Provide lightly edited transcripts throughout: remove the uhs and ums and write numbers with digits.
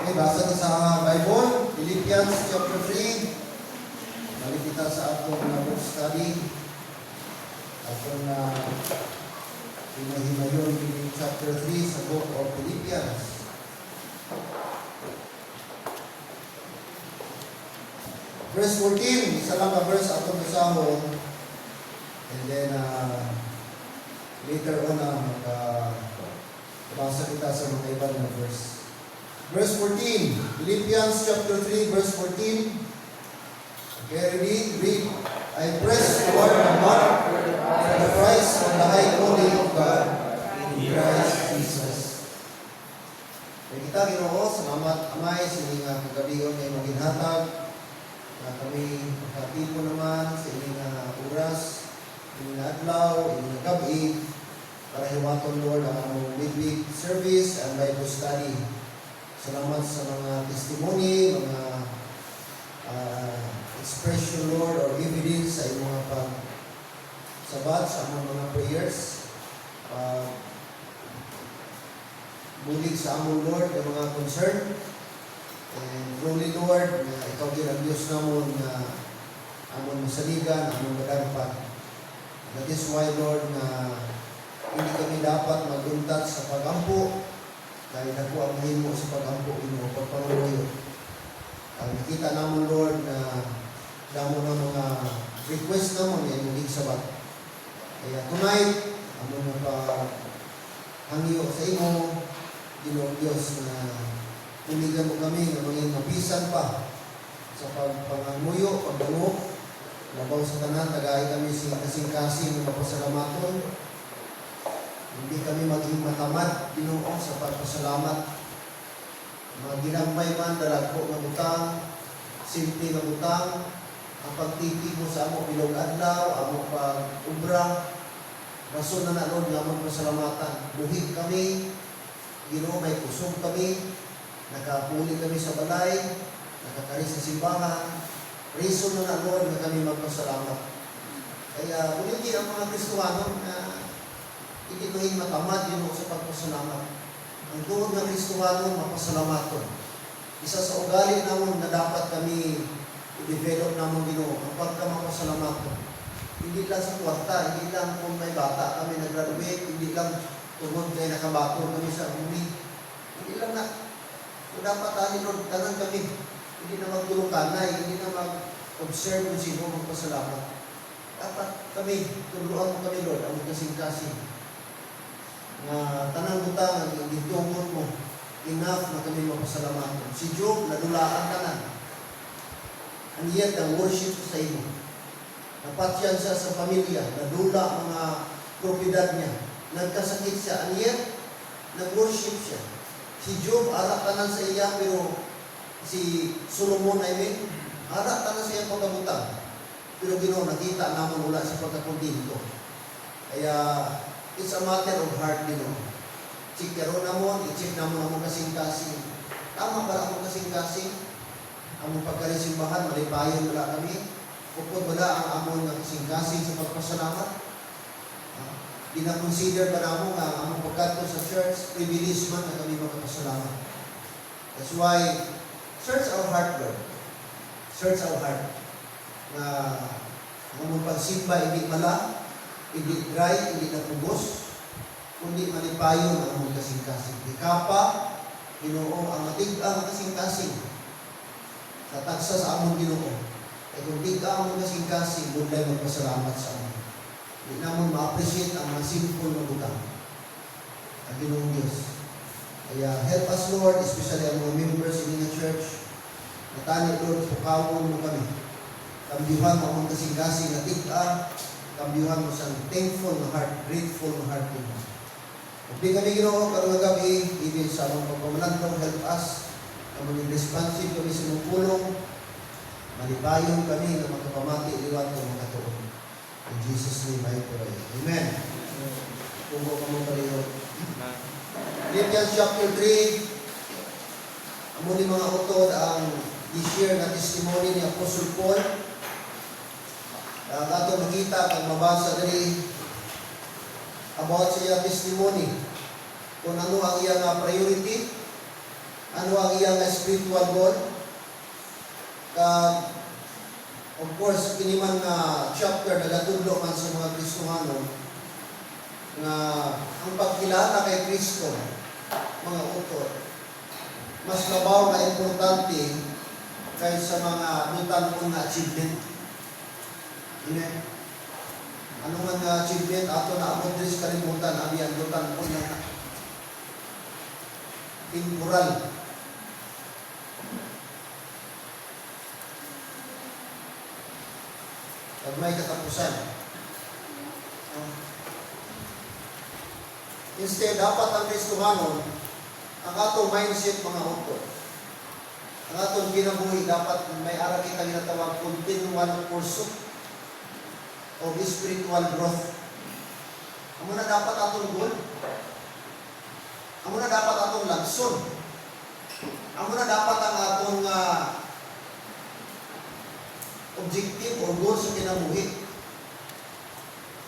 Okay, basa na sa Bible, Philippians chapter 3. Balik kita sa atong book study. Atong hinahimayon in chapter 3 sa book of Philippians. Verse 14, isa lang ka verse atong basahon. And then, later on, basa kita sa mga ibang na verse. Verse 14, Philippians chapter 3, verse 14. Okay, read. I press toward the mark for the prize of the high calling of God in Christ Jesus. Kaya kita, Ginoo, salamat Amay sa inyong kagabion ay maginhatag na kami makatipo naman sa inyong oras, inyong adlaw, inyong gabi para hiwaton, Lord, ang among midweek service and Bible study. Salamat sa mga testimony, mga expression, Lord, or evidence sa iyong mga pagsabat sa among mga prayers. Bulig sa among, Lord, ng mga concern. And truly, Lord, na ikaw din ang Diyos namon na among masaligan, among madagpan. That is why, Lord, na hindi kami dapat maguntat sa pagampo dahil ako ang mahimo sa pagampo ino, pagpanguloy. Nakita naman, Lord, na damo ng mga request naman na imong igsabat. Kaya tonight, among napahangyo sa imo, Ginoong Diyos, na tuligan mo kami na maging mapisan pa sa pagpangamuyo, pagdungo, labaw sa tanan, tagay kami kasing-kasing ng mapasalamaton. Hindi kami maging matamad, Ginoo, sa pagpasalamat. Mga ginagmay man, dalagpo ng utang, simple ng utang, ang pagtipig mo sa amo bilog adlaw, amo pag-ubra, rason na Lord, nga magpasalamatan. Buhig kami, Ginoo, may kusog kami, nakapuli kami sa balay, nakakaris sa simbahan, reason na Lord, nga kami magpasalamat. Kaya, ulitin ang mga Kristuhano na hindi maging matamad yun sa pagpasalamat. Ang tuod ng Kristuhano, mapasalamaton. Isa sa ugali naman na dapat kami i-develop naman Ginoo ang pagkamapasalamat. Hindi lang sa kwarta, hindi lang kung may bata kami nag-graduate, hindi lang tungod kayo nakabator kami sa umi. Hindi lang na, kung dapat Lord, tanan kami, hindi na magtulunganay, hindi na mag-observe kung sino magpasalamat. Dapat kami, turuan mo kami Lord, ang kasing-kasing. Na tanang butang ang gitungod mo, enough na kami mapasalamaton. Si Job, nadulaan tanan. And yet, ang worship sa imo. Napatyan siya sa pamilya, nadula mga propiedad niya. Nagkasakit siya, and yet, nag-worship siya. Si Job, arak tanan sa iya, pero si Solomon, arak tanan sa iya pagkabutang. Pero Ginoo, nakita naman wala sa pagkakundinto. Kaya, it's a matter of heart, Ginoo. Check karon namon, i-check namon ang kasing-kasing. Tama ba ang kasing-kasing? Ang pagkarisimbahan, malipayon wala kami. Kupod wala ang amon ng kasing-kasing sa pagpasalamat. Pinakonsider ba namo nga ang among pagkadto sa church, privilege man na kami magpasalamat. That's why, search our heart, Lord. Search our heart. Na ang among pagsimba, hindi mala, hindi dry, hindi napugos, kundi malipayon ang among kasing-kasing. Ikapa, Ginoo, ang matigang kasing-kasing sa tagsa sa among Ginoo. Ay kung tiga ang among kasing-kasing, bulay magpasalamat sa among. Hindi naman ma-appreciate ang mga simple na butang. Ang Ginoong Diyos. Kaya help us, Lord, especially ang mga members in the church. Natani, Lord, pukawon mo kami. Kambihan mo ang kasing-kasing na tiga, kambihan mo sa thankful na heart, grateful na heart mo. Kung di kami Ginoo, karong gabi, even sa mga pagpamanantong, help us na maging responsive kami sa mong pulong, malibayon kami na magkapamati, liwat ng mga katuon. In Jesus' name I pray. Amen. Kung ko mong paliyon. Philippians chapter 3, ang muli mga utod ang i-share na testimony ni Apostle Paul. Ato makita kung mabasa dali about sa iyang testimony kung ano ang iyang priority ano ang iyang spiritual goal. Of course, kini man nga chapter nagatudlo man sa mga Kristohano nga ang pagkilala kay Kristo, mga utod, mas labaw na importante kaysa mga butan-on na achievement. Amen. Ano man nga achievement ato na abot diri sa kalimutan, abi ang butan-on na temporal. Pag may katapusan. Instead, dapat ang Kristohanon, ang atong mindset, mga utod, ang atong kinabuhi, dapat may ara kita ginatawag continual pursuit of spiritual growth. Amo na dapat atong goal. Amo na dapat atong lagson. Amo na dapat ang atong objective or goal sa kinabuhi.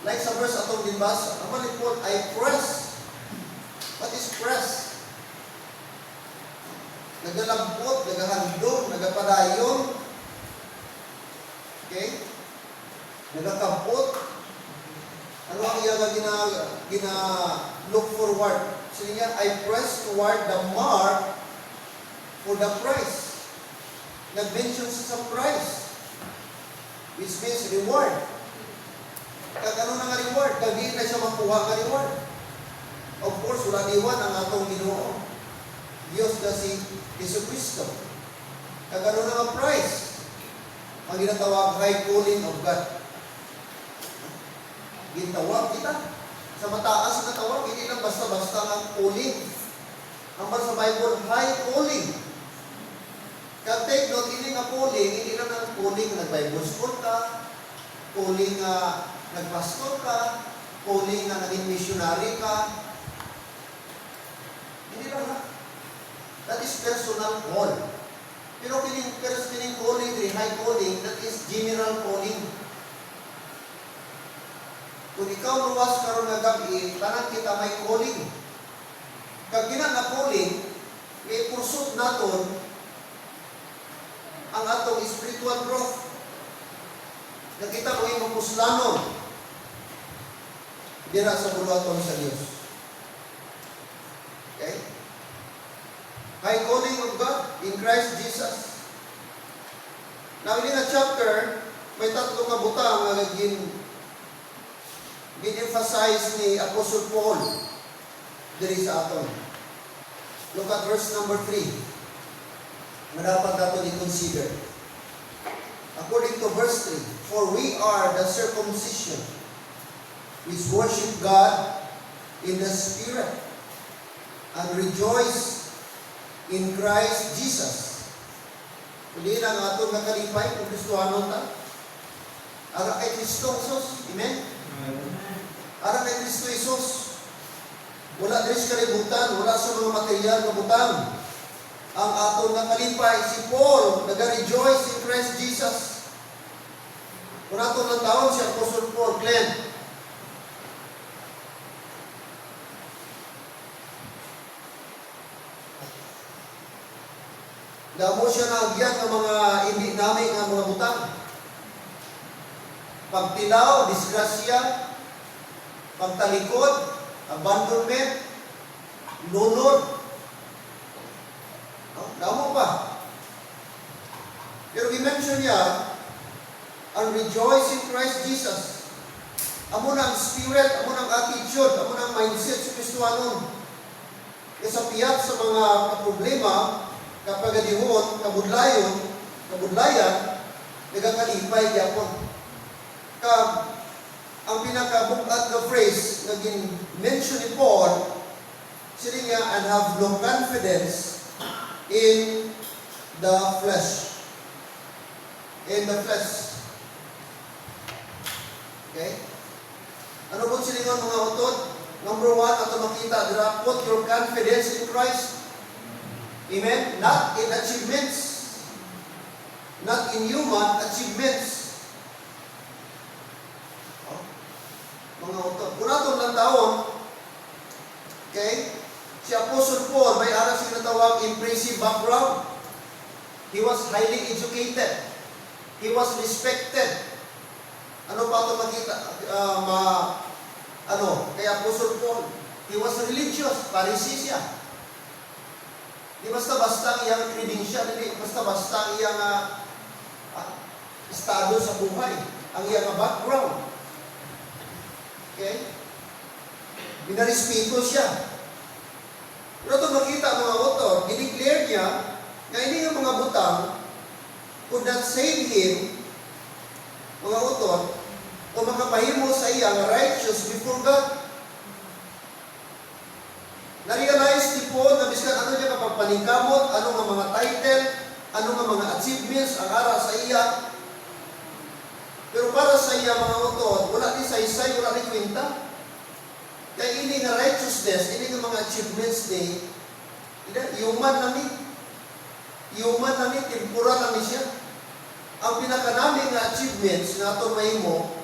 Like sa verse atong ginbasa, ang malipot ay press. What is press? Nagalampot, nagahandog, nagapadayon. Okay? Nagakampot. Ano ang iyang look forward? Sino niya? I press toward the mark for the prize. Nag-mention sa prize, which means reward. Kag ano na nga reward? Kag di na siya makuha nga reward. Of course, wala diwan ang atong Ginoo. Diyos na si Jesucristo. Kag ano na nga prize? Ang ginatawag high calling of God. Gintawag kita. Sa mataas na tawag, hindi lang basta-basta ang calling. Ang sa Bible, high calling. Kag take note, hindi nga calling, hindi lang ang calling nag-Bible school ka, calling nagpastor ka, calling naging missionary ka. Hindi lang na. That is personal call. Pero kining calling, high calling, that is general calling. Kung ikaw luwas karon nga gabi, tanan kita may calling. Kag gina nga calling, may pursuit naton ang atong spiritual growth. Nakita mo yung puslanon dira sa buluhaton sa Dios. Okay? High calling of God in Christ Jesus. Now, in a chapter, may tatlo ka butang nga gin-emphasize ni Apostle Paul diri sa aton. Look at verse number 3. Madapat nato i-consider. According to verse 3, for we are the circumcision which worship God in the Spirit and rejoice in Christ Jesus. Hindi na nga itong nakalipay kung Kristohanon ta. Ara kay Kristo Jesus. Amen? Ara kay Kristo Jesus. Wala din sa kalibutan, wala sa mga material na butang. Ang atong nakalipay, si Paul, nag-rejoice in Christ Jesus. Kung atong ng taon, si Apostle Paul, Glenn, damo siya na agyan ng mga hindi namin ang mga butang. Pagtilaw, disgrasya, pagtalikod, abandonment, lunod. Damo pa. Pero i-mention niya, ang rejoice in Christ Jesus. Amo na ang spirit, amo na ang attitude, amo na ang mindset sa Kristohanon. Sa piyat sa mga problema, kapag adihon, kabudlayan, nagakalipay gyapon. Ang pinakabukad na phrase na mention ni Paul, sila nga, and have no confidence in the flesh. In the flesh. Okay? Ano po sila mga utod? Number 1, ato makita, put your confidence in Christ. Amen? Not in achievements. Not in human achievements. Mga utod. Kung natin lang taon, okay? Si Apostle Paul, may aral siya natawag impressive background. He was highly educated. He was respected. Ano pa ito makita? Kay Apostle Paul, he was religious, Pharisee siya. Di basta-basta ang iyang credential, hindi basta-basta ang iyang estado sa buhay, ang iyang background. Okay? Binarespeto siya. Pero ito makita mga author, i-declare niya na hindi yung mga butang could not save him, mga author, o makapahimo sa iyang righteous before God. Na-realize ni Paul na biskan ano niya kapag paningkamot, ano nga mga title, ano nga mga achievements ang ara sa iya. Pero para sa iya mga author, wala ni saysay, wala ni kwenta. Kaya ini nga righteousness, ini nga mga achievements ni, human na ni. Human na ni, temporal na ni siya. Ang pinakanami nga achievements na atong mahimo,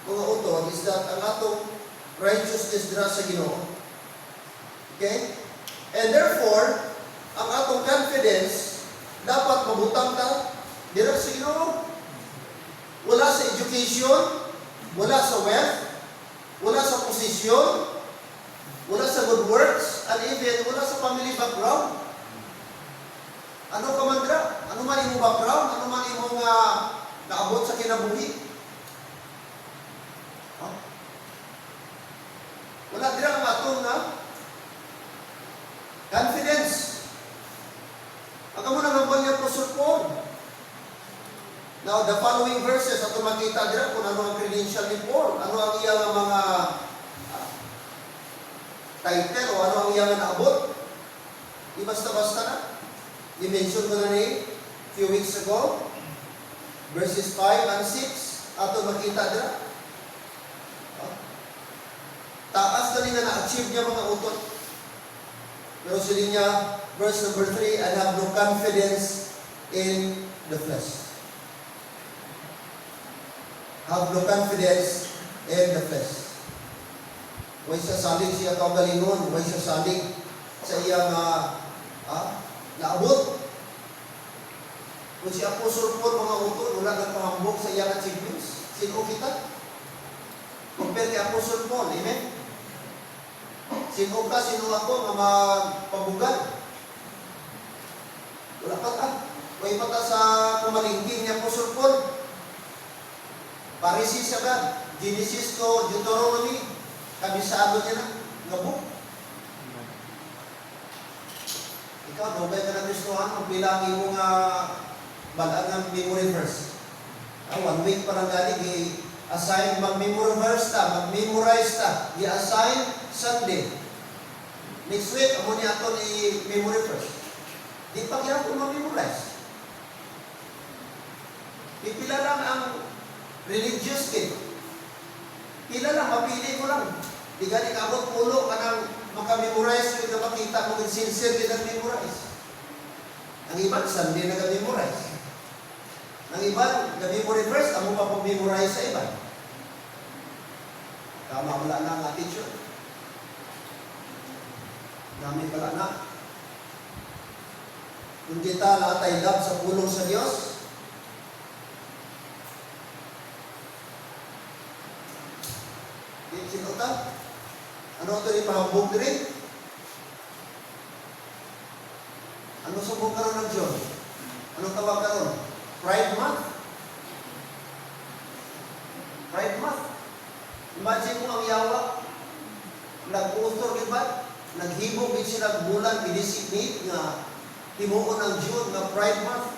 mga author, is that ang atong righteousness dira sa Ginoo. Okay? And therefore, ang atong confidence dapat mabutang ta dira sa Ginoo. Wala sa education, wala sa wealth, wala sa posisyon, wala sa good works, and even wala sa family background. Ano ka man dira? Ano man imong background? Ano man imong naabot sa kinabuhi? Wala dira ang atong confidence. Ang amo nang ambal niya Apostle Paul. Now, the following verses, ato makita dira kung ano ang credential ni Paul, ano ang iyang mga title o ano ang iyang naabot. Di basta-basta na. I-mention ko na ni few weeks ago, verses 5 and 6, ato makita dira. Taas na nga na-achieve niya mga utot. Pero sila niya, verse number 3, I have no confidence in the flesh. Have no confidence in the flesh. Huwag siya saling siya kaugalingon, huwag siya saling sa iyang naabot. Kung si Apostle Paul mga utot, wala nagpahambok sa iyang achievements. Sino kita? Compare kay Apostle Paul, amen? Sino ka, sino ako nga magpabugan? Wala pa ka. May pata sa kumalingking ni Apostle Paul. Pharisee siya ba? Genesis to Deuteronomy. Kabisado niya na. Nga book. Ikaw, nobay ka na Kristohan, magbilangin mo nga balaan ng memory verse. 1 week parang galing, assign mag-memory verse ta, mag-memorize ta. I-assign Sunday. Next week, amo niya ito ni memory verse. Di pa kaya ko mag-memorize. Pipila lang ang religious kid. Pila lang, mapili ko lang. Di gani kabot pulo ka nang makamemorize yung na makita mo yung sincere ka nang memorize. Ang iban, Sunday na ka-memorize. Ang iban, ka-memory verse, amo pa pag-memorize sa iban. Tama wala na ang attitude. Namin pala na. Kung kita natay love sa pulong sa Diyos, sinuta, ano ito yung pahambog rin? Ano subong karon ng Diyos? Anong tawag karon? Pride month? Pride month. Imagine mo ang yawa, nag-author, diba? Naghibog din sila bulan, bidesignate nga himuon ng June nga Pride month.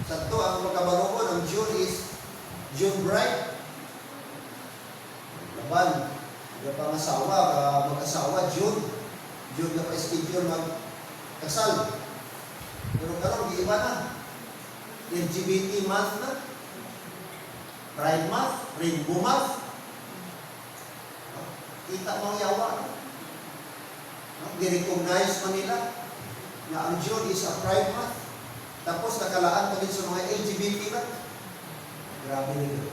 Sa to, ang magkabaroon ng June is June bride. Laban, pangasawa, mag-asawa, June na pa-schedule mag-kasal. Pero karon di iba na. LGBT month na. Pride month, Rainbow month. Kita mo ang yawa. Di-recognize man nila na ang June is a Pride month. Tapos nakalaan pa din sa mga LGBT ba? Grabe nila.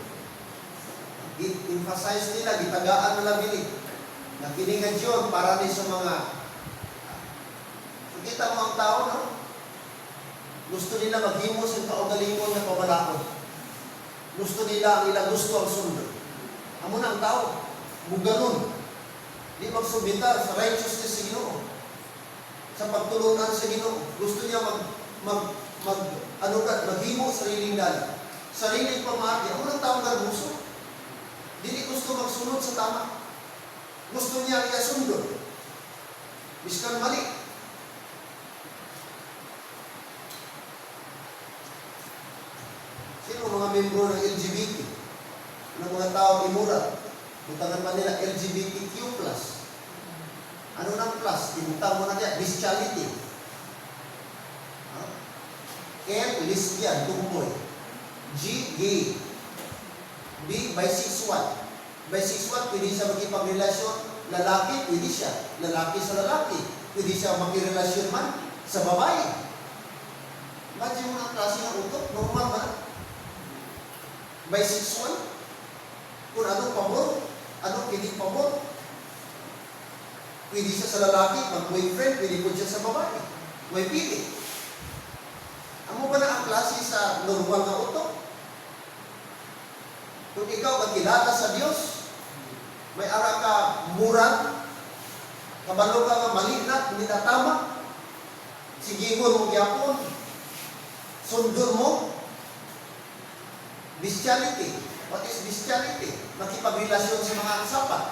I-emphasize nila, gitagaan nila binig. na kiningan yun para din sa mga kita mo ang tao, no? Gusto nila maghimo sa kaugalingon na pamalakot. Gusto nila, ang ilang gusto ang sundo. Amo na ang tao. Buganon. Di magsubitar sa righteousness sa Ginoo. Sa pagtulungan sa Ginoo. Gusto niya maghimo sariling dala. Sariling pamahagi. Amo na ang tao nga gusto. Dili gusto magsunod sa tama. Gusto niya iasundod. Biskan mali. Sino mga membro ng LGBT? Ng mga tao imura? Butangan pa nila LGBTQ+. Ano ng plus? Ibutang mo na niya, bestiality. L, lesbian, tumboy. G, gay. B, bisexual. Bisexual, pwede siya magkipagrelasyon. Lalaki, pwede siya. Lalaki sa lalaki. Pwede siya magkirelasyon man sa babae. Imagine mo ang klase ng utok. Normal ba? Bisexual? Kung anong pabor? Anong kinig pabor? Pwede siya sa lalaki, mag-boyfriend, pwede po siya sa babae. May pili. Amo ba na ang klase sa normal na utok? Kung ikaw magkilala sa Diyos, may ara ka murag, kabalo ka nga mali na, hindi na tama, sigingon mo gyapon, sundon mo, bestiality. What is bestiality? Makipagrelasyon sa mga sapat.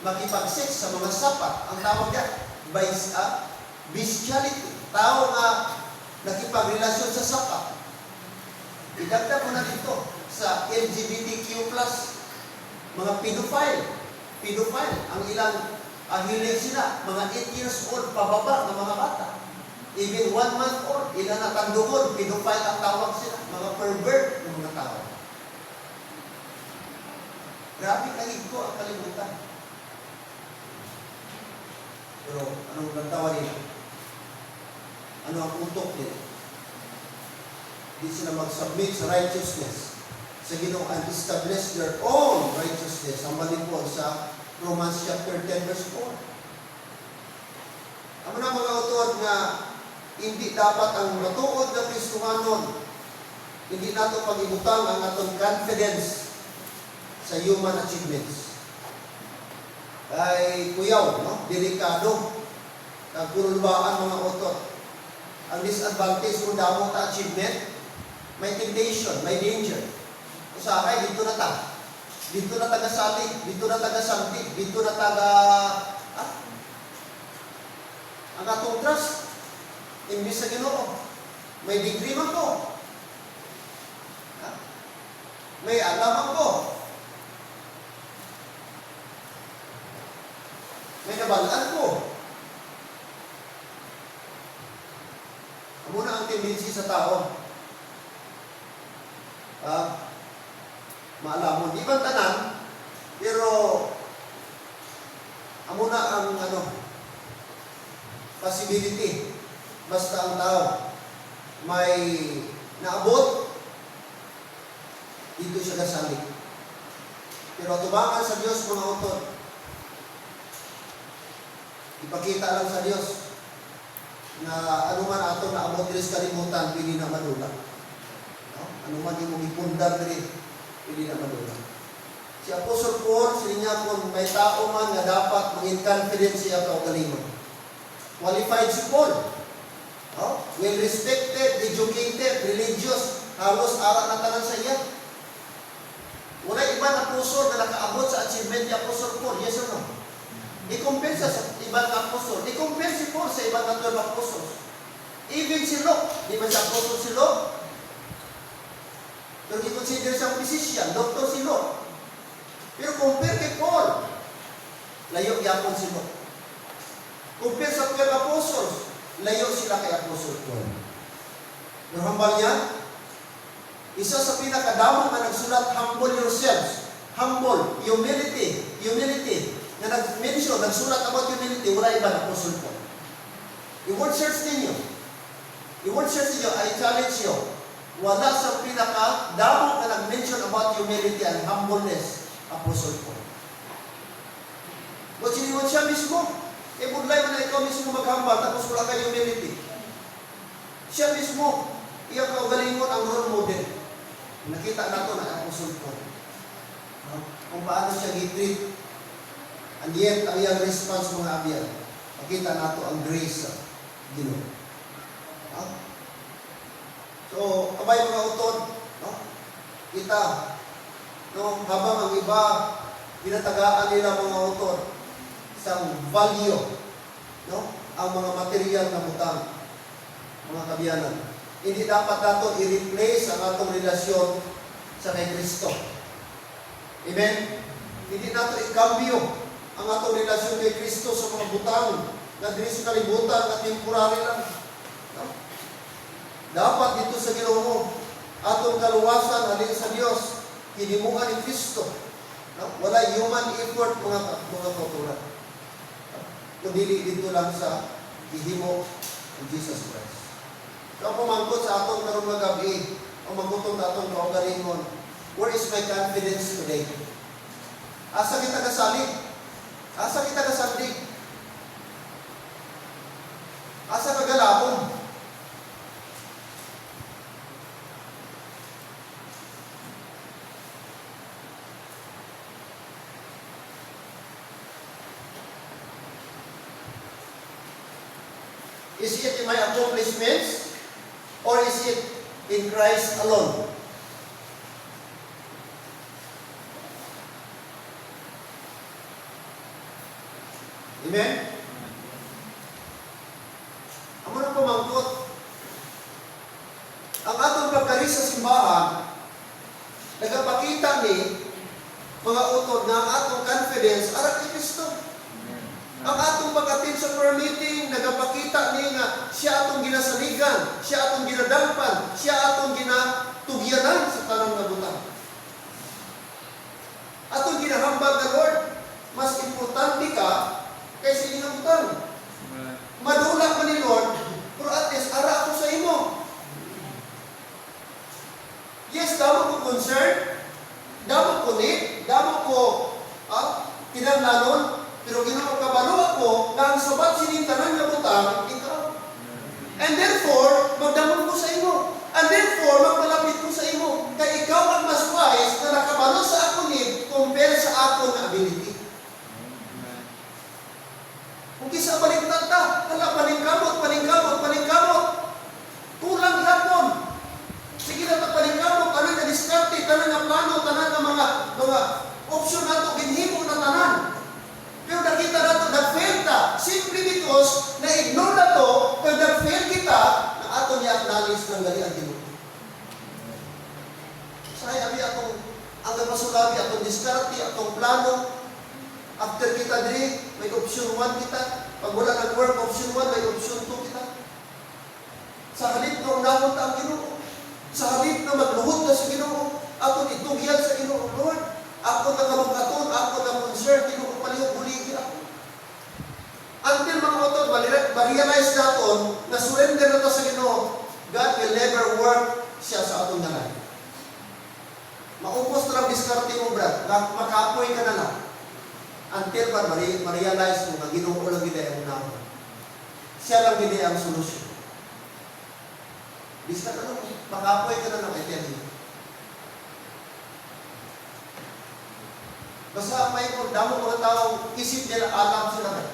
Makipag-sex sa mga sapat. Ang tawag niya, bestiality. Tao nga nakipagrelasyon sa sapat. Idagdag mo na dito sa LGBTQ+, mga pedophile. Pedophile. Ang ilang hiling sila, mga 8 years old pababa ng mga bata. Even 1 month old, ilan na tandukod, pedophile ang tawag sila. Mga pervert ng mga tao. Grabe kahit ko ang kalimutan. Pero anong nagtawa nila? Ano ang utok nila? Hindi sila mag-submit sa righteousness. Sa Ginoo and establish their own righteousness. Ang malipon sa Romans chapter 10 verse 4. Amo na mga autor nga hindi dapat ang matuod na Kristohanon, hindi nato pag-ibutang ang atong confidence sa human achievements. Ay kuyaw, no? Delikado. Nagpurulbaan mga autor. Ang disadvantage kung damo ta achievement, may temptation, may danger. Usahay, dito na ta. Dito na taga-sali, dito na taga-santi, dito na taga... Ang atong trust, imbis sa Ginoo, may degree man ko. May alam ko. May nabalaan ko. Muna ang tendency sa tao. Maalamon. Di ba tanan? Pero, amo na ang possibility. Basta ang tao may naabot, dito siya kasali. Pero tubangan sa Diyos mga autor. Ipakita lang sa Diyos na ano man ato na abot diri sa kalimutan, pili na madula. No? Ano man yung ipundar diri, pili na madula. Si Apostle Paul, sininya kung may tao man nga dapat maging confident siya kaugalingon. Qualified si Paul. No? Well-respected, educated, religious, halos aral na tanan sa iya. Wala iba na apostol na nakaabot sa achievement ni Apostle Paul. Yes or no? I-compare sa ibang apostol. I-compare si Paul sa ibang 12 apostles. Even si Luke. Di ba siya apostol si Luke? Pero i-consider siyang physician. Doktor si Luke. Pero compare kay Paul, layo yapon si Luke. Compare sa 12 apostles, layo sila kay Apostle Paul. Pero hambal niya, isa sa pinakadamang na nagsulat, humble yourselves. Humble, humility, humility. Na nag-mention, nagsulat about humility, wala iba na Apostle Paul. I-word search ninyo. I-word search ninyo, I challenge you. Wala sa pinakadamang na nag-mention about humility and humbleness, Apostle Paul. But siniwan siya mismo. E budlay man na ikaw mismo maghambal, tapos wala kayo humility. Siya mismo, iyang kaugalingon ang role model. Nakita nato na Apostle Paul. Kung paano siya gitreat. And yet, ang iyang response mga abyan, nakita nato ang grace sa Ginoo. So, kabay mga utod, kita, habang ang iba, pinatagaan nila mga utod, isang value, ang mga material na butang, mga kabiyanan. Hindi dapat nato i-replace ang atong relasyon sa kay Kristo. Amen? Hindi nato i-cambio ang atong relasyon kay Kristo sa mga butang na diri sa kalibutan na temporary lang. Dapat dito sa Ginoo, atong kaluwasan halin sa Dios, hinimuan ni Kristo. Wala human effort mga kauturan. Kundi dito lang sa ihimo ng Jesus Christ. So, ang pumangkot sa atong karong mga gabi, ang magutong na atong kaugalingon, where is my confidence today? Asa kita kasalig? Asa kita kasalig? Asa kagalapon? Is it in my accomplishments? Or is it in Christ alone? Amen? Amo na pumangkot. Ang atong pagkari sa simbahan, nagapakita ni mga utod na ang atong confidence arak ni Kristo. Ang atong pag-attend sa prayer meeting, nagapakita ni nga siya atong ginasaligan, siya atong ginadampan, siya atong ginatugyanan sa tanang nga butang. Atong ginahambal na Lord, mas importante ka kaysa inyong butang. Madula ka ni Lord, pero at least ara ako sa imo. Yes, damo ko concern, damo ko need, damo ko kinahanglanon, pero ginakabalo ako na ang sabat sinintanan nga butang, ikaw. And therefore, magdamon ko sa imo. And therefore, magpalapit ko sa imo. Kaya ikaw ang mas wise na nakabalo sa ako need compare sa ako na ability. Kung kisa baliktad ta, paningkamot. Kulang hapon. Sige na ta paningkamot, tanan na diskarte, tanan na plano, tanan na mga option na ito, ginhimo na tanan. Pero nakita nato, nag-fail ta. Simply because, na-ignore na to, kung nag-fail kita, na ato niya acknowledge ng gali ang Ginoo. Saya, ang napasulabi, atong diskarte, atong plano. After kita diri, may option 1 kita. Pag wala nag-work, option 1, may option 2 kita. Sa halip na unahon ta ang Ginoo. Sa halip na magluhod na sa Ginoo. Atong itugyan sa Ginoo, Lord. Ako na kalugaton, ako na concern, Ginoo palihog buligi ako. Until mga otod, ma-realize natin na surrender na ito sa Ginoo, God will never work siya sa atong nanay. Maupos na lang diskarte mo, brad. Makapoy ka na lang. Until ma-realize mo na Ginoo lang gina ang unahan. Siya lang gina ang solusyon. Bisa ka lang, makapoy ka na lang, I tell you. Basta may damo mga tao, isip nila, alam sila ba?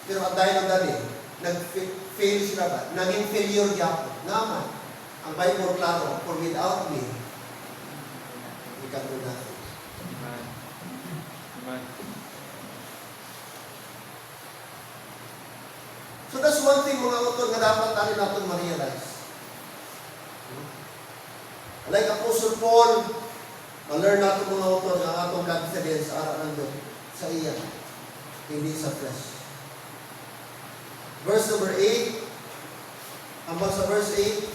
Pero at dahil ng dali, nag-fail sila ba? Naging failure niya ako. Naman, ang Bible klaro, for without me, we can do nothing. Amen. So that's one thing mga utol na dapat tayo natin ma-realize. Like Apostle Paul, ma-learn natin mga utol na atong confidence ara nandun sa iya, hindi sa flesh. Verse number 8, hanggang sa verse 8,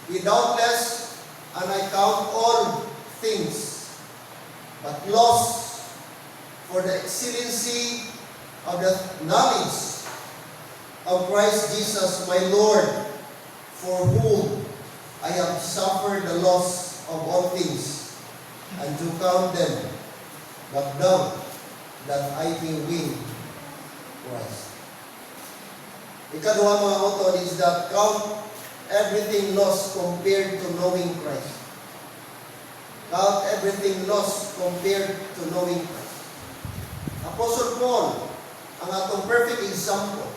Be doubtless, and I count all things but loss for the excellency of the knowledge of Christ Jesus my Lord, for whom I have suffered the loss of all things, and to count them but dung, that I may win Christ. Ikaduha mga utod is that count everything lost compared to knowing Christ. Count everything lost compared to knowing Christ. Apostle Paul, ang atong perfect example.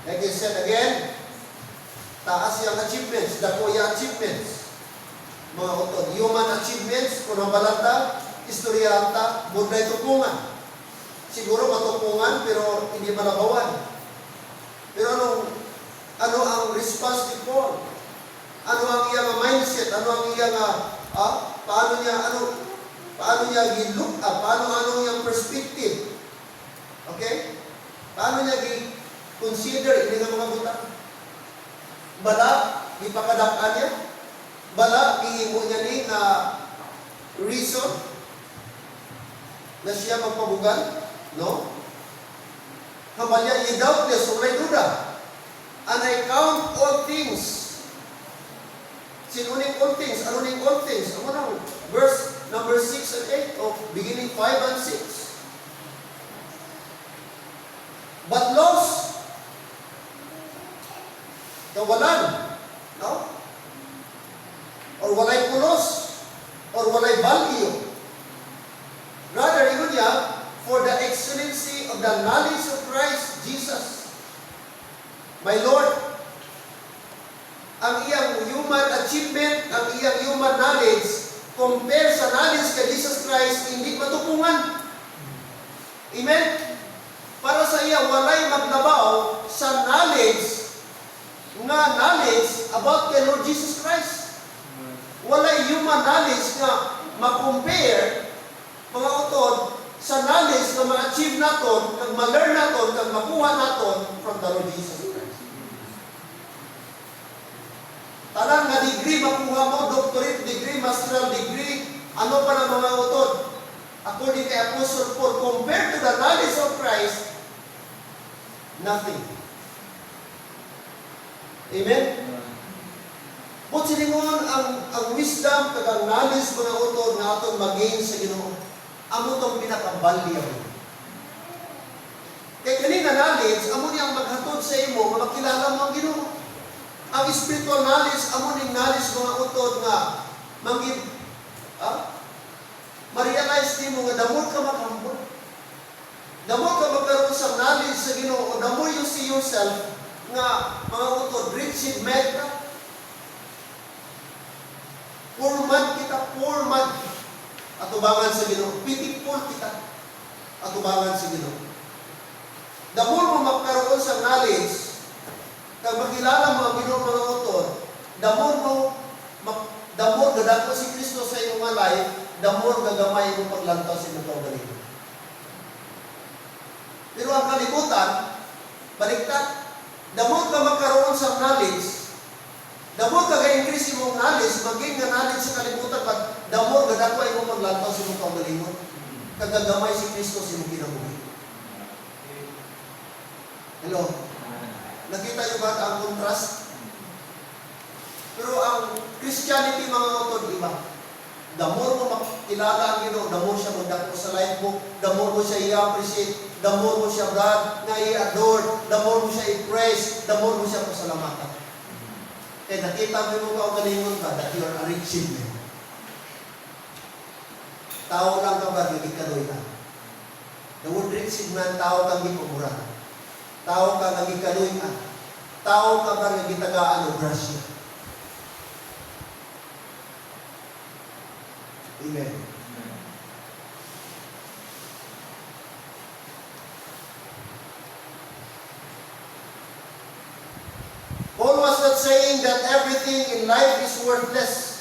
Like I said again, taas yung achievements, dako yung achievements. Mga utod, human achievements, kung ang balanta, istoryanta, munday tupungan. Siguro matupungan, pero hindi malabawan. Pero ano ang response ni Paul? Ano ang iyang mindset? Ano ang iyang paano niya gi-look up? Paano iyang perspective? Okay? Paano niya gi-consider ini nga mga butang? Bala, ipakadakan niya? Bala, ihimo niya ni na reason na siya magpabugan? No? Hamalya, ye doubtless, walay duda. And I count all things. Sinuning all things. Ano ning all things? Ano na? Verse number 6 and 8 of beginning 5 and 6. But loss, kawalan, no? Or walay pulos, or walay value. Rather, yun niya, for the excellency of the knowledge of Christ Jesus, my Lord. Ang iyang human achievement, ang iyang human knowledge, compare sa knowledge kay Jesus Christ, hindi matupungan. Amen? Para sa iya, walay maglabaw sa knowledge about kay Lord Jesus Christ. Walay human knowledge nga makompare, mga utod, sa knowledge na ma-achieve naton, kag ma-learn naton, kag makuha naton from the Lord Jesus Christ. Tanan nga degree makuha mo, doctorate degree, masteral degree, ano pa ng mga utod? According kay Apostle Paul, compared to the knowledge of Christ, nothing. Amen? But siningon ang wisdom kag ang knowledge mga utod nga aton mag-gain sa Ginoo. Amo itong pinakabalya mo. Kaya kanina knowledge, amo niyang maghatod sa imo, makilala mo ang Ginoo. Ang spiritual knowledge, amo ning knowledge mga utod nga, ma-realize din mo nga damot ka makambot. Damot ka magkaroon sa knowledge sa Ginoo, o the more you see yourself, nga mga utod, rich in meta. Poor man kita, poor man. Atubangan sa Ginoo. Pitiful kita. Atubangan sa Ginoo. The more mo magkaroon sa knowledge, kag makilala mo ang Ginoo mga utod, the more gadako si Kristo sa iyong mga life, the more gagamay mo paglantaw sa iyong kaugalingon. Pero ang kalibutan, baliktad, the more ka magkaroon sa knowledge, the more ka ga-increase imong knowledge, maging nga knowledge sa kalibutan, the more gadako ay mo paglantaw sa imong kaugalingon, kagagamay si Kristo sa imong kinabuhi. Hello? Nakita niyo ba ang contrast? Pero ang Christianity mga utod, iba. The more mo makilala ang Ginoo, the more siya magdako sa life mo, the more mo siya i-appreciate, the more mo siya God na i-adore, the more mo siya i-praise, the more mo siya pasalamatan. Kaya nakita mo yung kaugalingon ka that you are a rich man. Tao lang ka ba, hindi ka doon na. The word rich man, tao kang ipumura. Tao ka nga gikaluy na. Tao ka ba nga gitagaan o grasya. Amen. Paul was not saying that everything in life is worthless.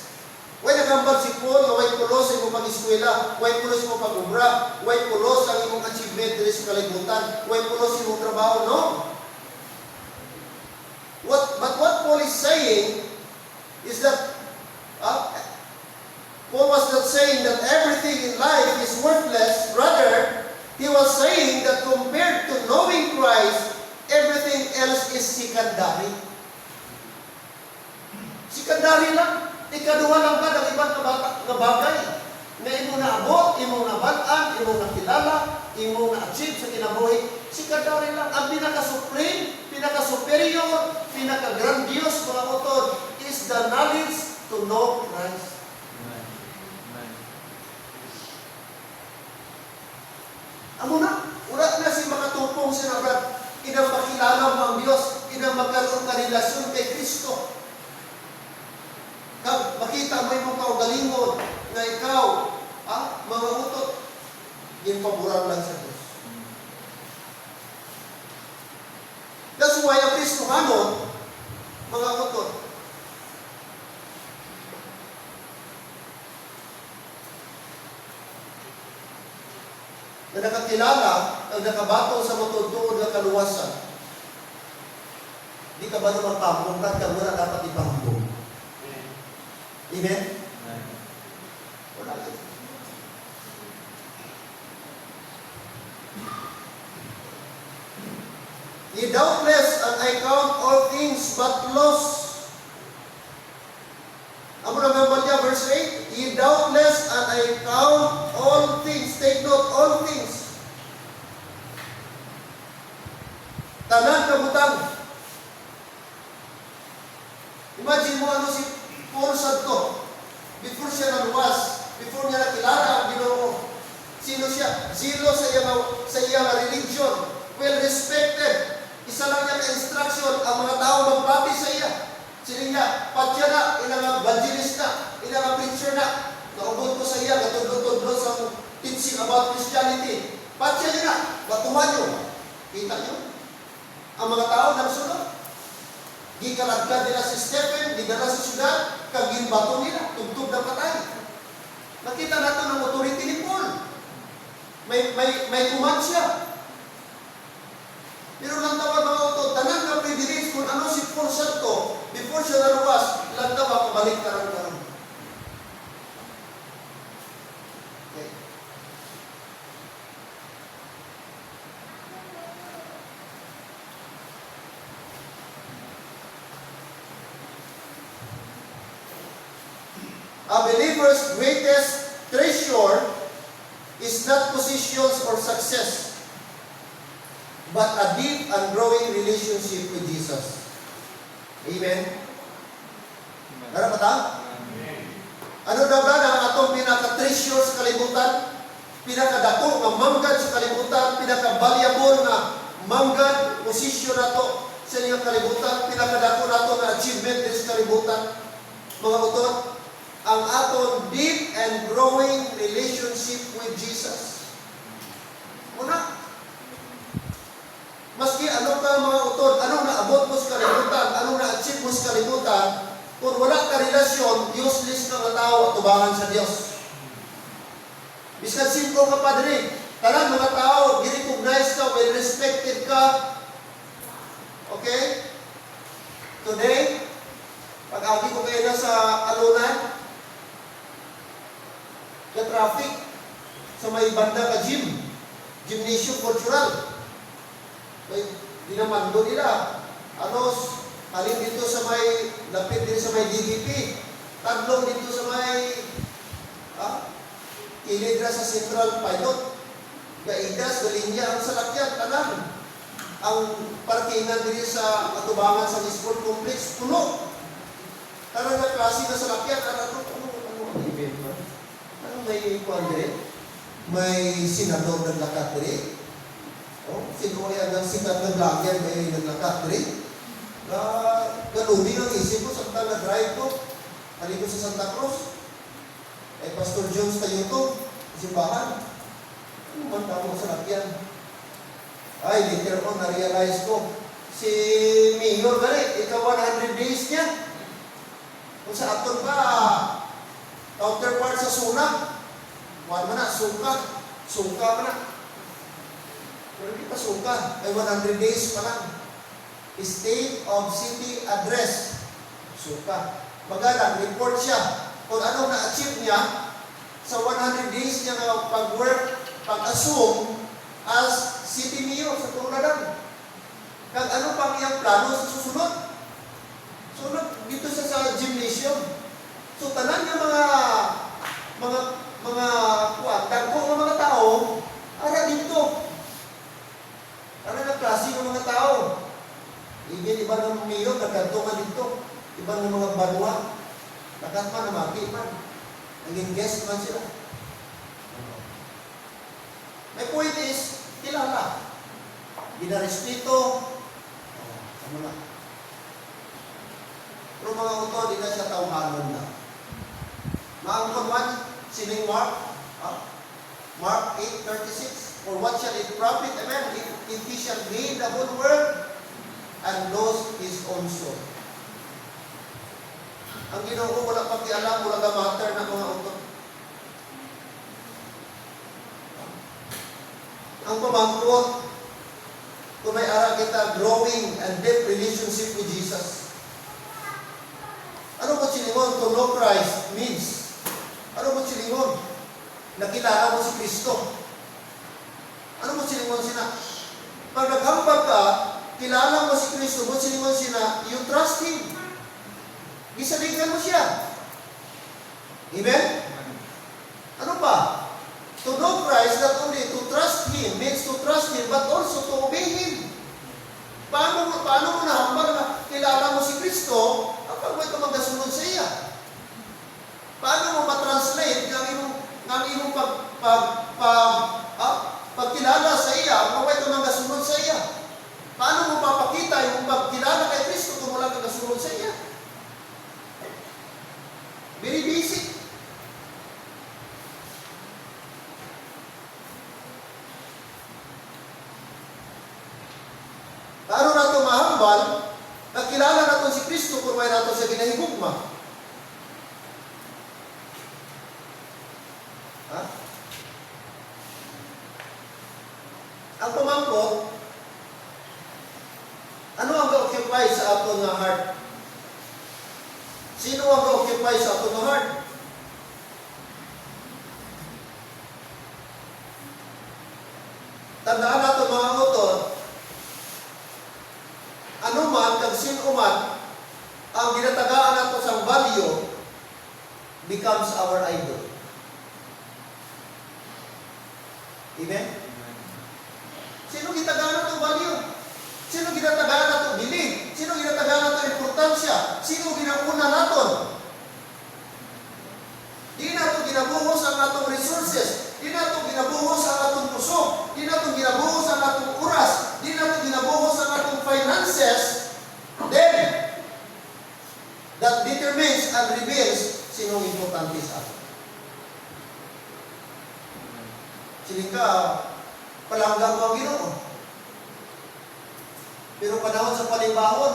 Way nagambal si Paul na way pulos sa imong pag-eskwela, way pulos mo pag-ubra, way pulos ang imong achievement diri sa kalibutan, way pulos imong trabaho, no? But what Paul is saying is that Paul was not saying that everything in life is worthless. Rather, he was saying that compared to knowing Christ, everything else is secondary. Secondary lang. Ikaduha lang ba ng ibang bagay? nga imo naabot, imo nabalaan, imo nakilala, imo na-achieve sa kinabuhi, si kadari lang ang pinaka-supreme, pinaka-superior, pinaka-grandiose mga utod is the knowledge to know Christ. Amo na, wala na si makatupong sa nabrad, inang makilala mo ang Diyos, inang magkaroon ka relasyon kay Kristo. Kag makita mo yung kaugalingon na ikaw, mga utot, yung paboran lang sa Diyos. That's why ang Kristohanon, mga utot, na nakakilala ang nakabato sa matutungod na kaluwasan. Di ka ba naman pamungkat kang wala dapat ipahambong? Amen? Wala lang. Ye doubtless, and I count all things but loss. Amo na memorya, verse 8. Ye doubtless, and I count all things. Take note, all things. Tanan kabutang. Imagine mo ano si Paul Santo. Before siya naluwas, before niya nakilala ang Ginoo. Sino siya? Zero sa iyang religion. Well respected. Isa lang niya ka-instruction ang mga tao magpati sa iya. Sino niya? Patya na, inang evangelist na, inang preacher na. Naubod ko sa iya, katudlo-tudlo sa teaching about Christianity. Patya niya na, batuhan niyo. Kita niyo? Ang mga tao nagsunod. Gikalagkad nila si Stephen, gidala sa syudad, kagin-bato nila, tugtog na patay. Nakita natin ang authority ni Paul. May command siya. Pero lang tawag mga utod, tanan na privilege kung ano si Paul Santo, before siya naluwas, lang tawag, pabalik na rin karon. Okay. A believer's greatest treasure is not positions or success, but a deep and growing relationship with Jesus. Amen? Ano ba ta? Ano daw ba ang atong pinaka-treasure sa kalibutan? Pinaka-dako nga manggad sa kalibutan, pinaka-valuable nga manggad, posisyon nato sa inyong kalibutan, pinaka-dako nato na achievement din sa kalibutan. Mga utod, ang aton deep and growing relationship with Jesus. Una, maski ano ka mga utod, anong naabot mo sa kalibutan, anong na-achieve mo sa kalibutan, kung wala ka relasyon, useless ka nga tao at tubangan sa Diyos. Biskan simple ka pa din, talang mga tao, i-recognize ka, well-respected ka. Okay? Today, pag-agi ko kayo na sa alunan, na traffic sa may banda ka gymnasium cultural. May dinamando nila. Anos, halin dito sa may, lapit din sa may DDP. Tadlong dito sa may, ilidra sa Central Pilot. Gaidas, galinya ang salakyan, tanan. Ang parkingan din sa atubangan sa sport complex, puno. Tanan na klase na salakyan, ano event ba? May kuandre, may senador naglakat rin. Sino kaya ng sikat ng vlogger may naglakat rin? Ganumi ang isip ko, samtang na-drive ko, halito sa Santa Cruz. Pastor Jones tayo ito, simbahan. Ano man tamo sa lakyan? Ay, later on, na-realize ko, si Mayor Galit, ikaw 100 days niya. Kung sa aton ba, counterpart sa sunak, wala mo na, suka mo na. Pero hindi pa suka, ay 100 days pa lang. State of City Address, suka. Magalang, report siya kung anong na-achieve niya sa 100 days niya ng pag-work, pag-assume as city mayor sa Tuladan. Kag ano pang iyang plano sa susunod? Sunod dito sa gymnasium. So tanan nga mga ng mga tao. Even iba ng mayor, nagkantungan dito. Iba ng mga banwa. Nakat man, namati man. Naging guest man sila. My point is, kilala. Ginarespeto. Ano na. Pero mga uto, di na siya tawhanon na. Maangkon man, sining Mark, Mark 8:36, for what shall it profit a man if he shall gain the whole world and lose his own soul? Ang Ginoo wala pakialam, wala ka matter na mga uto. Ang pamangkot, kung may ara kita growing and deep relationship with Jesus. Ano mo silingon to know Christ means? Ano mo silingon? Nakilala mo si Kristo. Ano mo silingon sina? Pag naghambag ka, kilala mo si Kristo, mo silingon sina, you trust Him. Gisaligan mo siya. Amen? Ano pa? To know Christ, not only to trust Him, means to trust Him, but also to obey Him. Paano mo nahambag na kilala mo si Kristo, kapag may kumagasunod sa iya? Paano mo matranslate ng imong pagkilala sa iya, kung may kumagasunod sa iya? Paano mo papakita yung pagkilala kay Kristo kung wala kang kasunod sa iya? Very basic. Paano nato mahambal na kilala nato si Kristo kung may nato sa ginahigugma? Ha? Ang pamangkot, ano ang ga-occupy sa ato nga heart? Sino ang ga-occupy sa ato nga heart? Tandaan nato mga autor, ano man, kag sino man, ang ginatagaan nato sa value becomes our idol. Amen? Sino ginatagaan nato value? Sino ginatagaan nato belief? Sino ginatagaan nato importansya? Sino ginauna naton? Di nato ginabuhos ang atong resources. Di nato ginabuhos ang atong puso. Di nato ginabuhos ang atong oras. Di nato ginabuhos ang atong finances. Then, that determines and reveals sinong importante sa atin. Siling ka, palanggang mo ang Ginoo. Pero panahon sa palimbahon,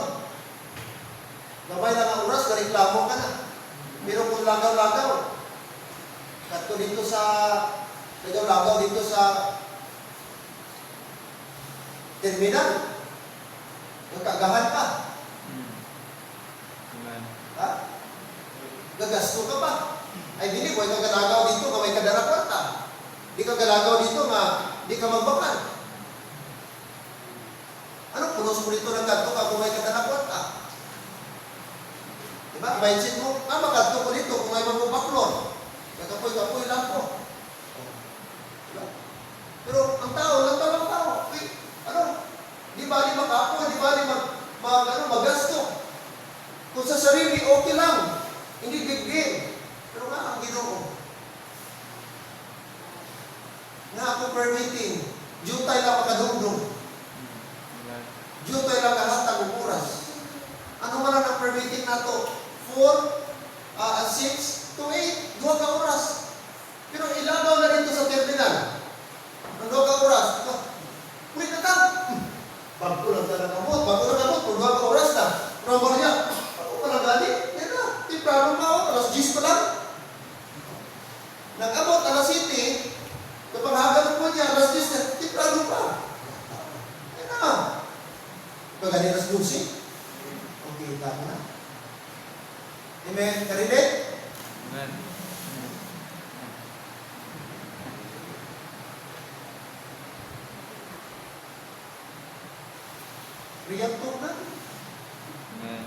gabay lang ang oras, kareklamo ka na. Pero kung lagaw-lagaw, kato dito sa, lagaw dito sa terminal, nagkagahan ka. Ha? Gagasto ka pa. Ay, dili, huwag kang galagaw dito, nga may kadarapan ka. Di ka galagaw dito, nga di ka magbakan. Ano, punos mo dito ng kanto ka kung may kadarapan ka? Diba? Mindset mo, makanto ko dito kung may magbabaklon. Kakapoy-kapoy lang po. Diba? Pero ang tao, di bali makapo, di bali magasto. Kung sa sarili, okay lang. Hindi big deal. Pero nga, ang Ginoo, nga ako permitting, jutay lang makadugdog. Jutay lang kahatag ng oras. Ano man ang permitting nato? 6 to 8, 2 ka oras. Pero ilagaw na dito sa terminal. Ang 2 ka oras. Uy, natang! Bago lang kamot, kung 2 ka oras na. Rambar niya, ako ka lang gali. Yan na, timprano pa ako, alas 10 pa lang. Nag-abot, alas 7, kapag hagan po niya, alas 10 na, timprano pa. Yan na. Pagani alas 12, okay, tama na. Amen. Karelate? Amen. Reactor na. Amen.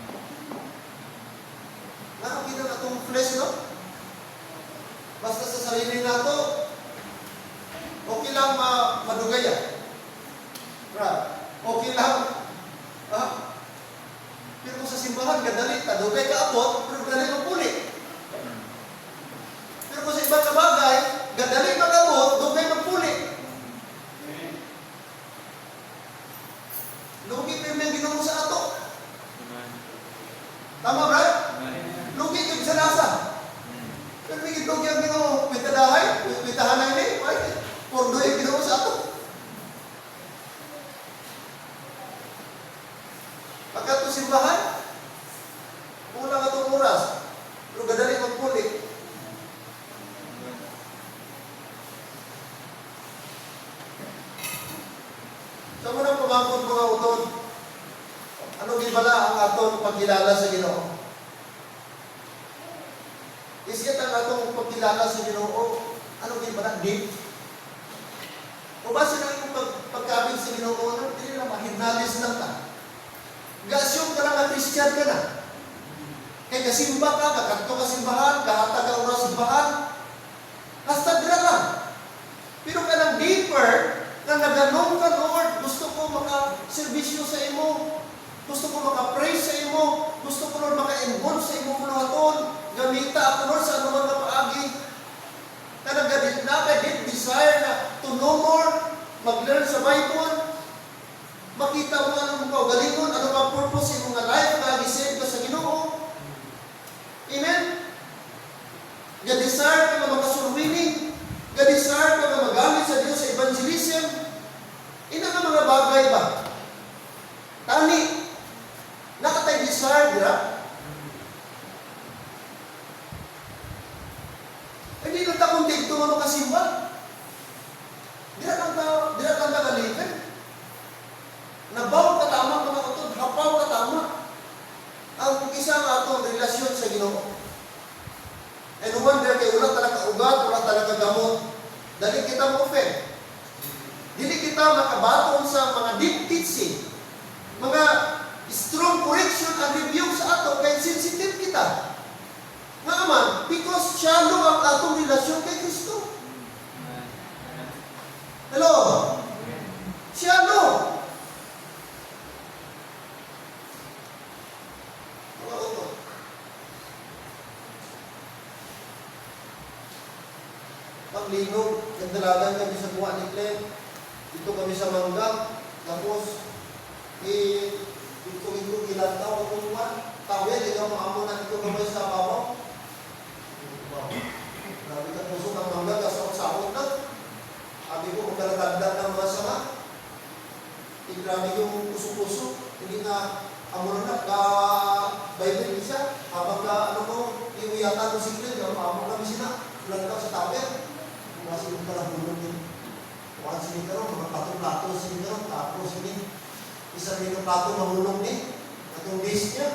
Nakakita na itong flesh, no? Basta sa sarili nato, okay lang madugaya. Right. Okay lang. Ha? Pero kung sa simbahan, gadali, tadugay ka abot, pero gadali magpuli. Pero kung sa ibang kabagay, gadali mag-abot, dugay magpuli. Lugi pa yung Ginoo sa ato. Amen. Tama, Brad? Amen. Lugi kayo sa nasa. Pero may lugi ang Ginoo, may tadahay, may tahanay ni, ay, pordo yung Ginoo sa ato. Pagka ito simbahan, kulang atong oras, pero gadali magpuli. Sa munang pamangkot mga utod, ano gibala ang atong pagkilala sa Ginoo? Isip ang atong pagkilala sa Ginoo, ano gibala? Deep? O ba sila yung pagkabig sa Ginoo, ano? Hindi na mahinalis lang ka. Gasyong ka lang na Christian ka na. Kaya kasimba ka, kakanto ka simbahan, kahatag ka oras simbahan, hasta dira lang. Pero ka ng deeper, na naganong ka, Lord, gusto ko maka-servisyo sa imo, gusto ko maka-pray sa imo, gusto ko, Lord, maka-involve sa imo kuluhaton, gamita ako, Lord, sa anuman na paagi. Na nag-deep desire na to know more, mag-learn sa Bible, makita mo anong kaugalingon, ano ang purpose sa imo nga life, na-desire ka sa Ginoo. Amen? Ga-desire ka na makasurwining, ga-desire ka na magamit sa Diyos sa evangelism. Ina nga mga bagay ba? Tani, nakatay desire, dira? Hindi lang ta kung dito ano kasimba. Dira lang ta ka-liver. Nabaw ka tama mga utod, hapaw ka tama. Ang isa nga atong relasyon sa Ginoo. And no wonder kay wala talaga ugat, wala talaga gamot. Dali kita mo-offend. Dili kita makabaton sa mga deep teaching, mga strong correction and rebuke sa ato kay sensitive kita. Nga man, because shallow ang atong relasyon kay Kristo. Hello? Shallow. Paglinog, nagdalagan kami sa buwan ni Glenn. Dito kami sa Mangga. Tapos, dito gilantaw ako naman. Tawid, ikaw maamo na dito kami sa babaw. Grabe ka puso ng Mangga, kasawag-sawag na. Sabi ko, magkalatagdag ng mga sama. Grabe yung puso-puso. Hindi na amo na ka-Bible isa. Habang ka, iuyatan ko si Glenn, maamo kami sila. Lantaw sa tawer. Kasi yung kalabulong din. Kuhaan sini karon, mga plato-plato sini karon, tapos sini, isang minong plato mahulong ni, atong base niya.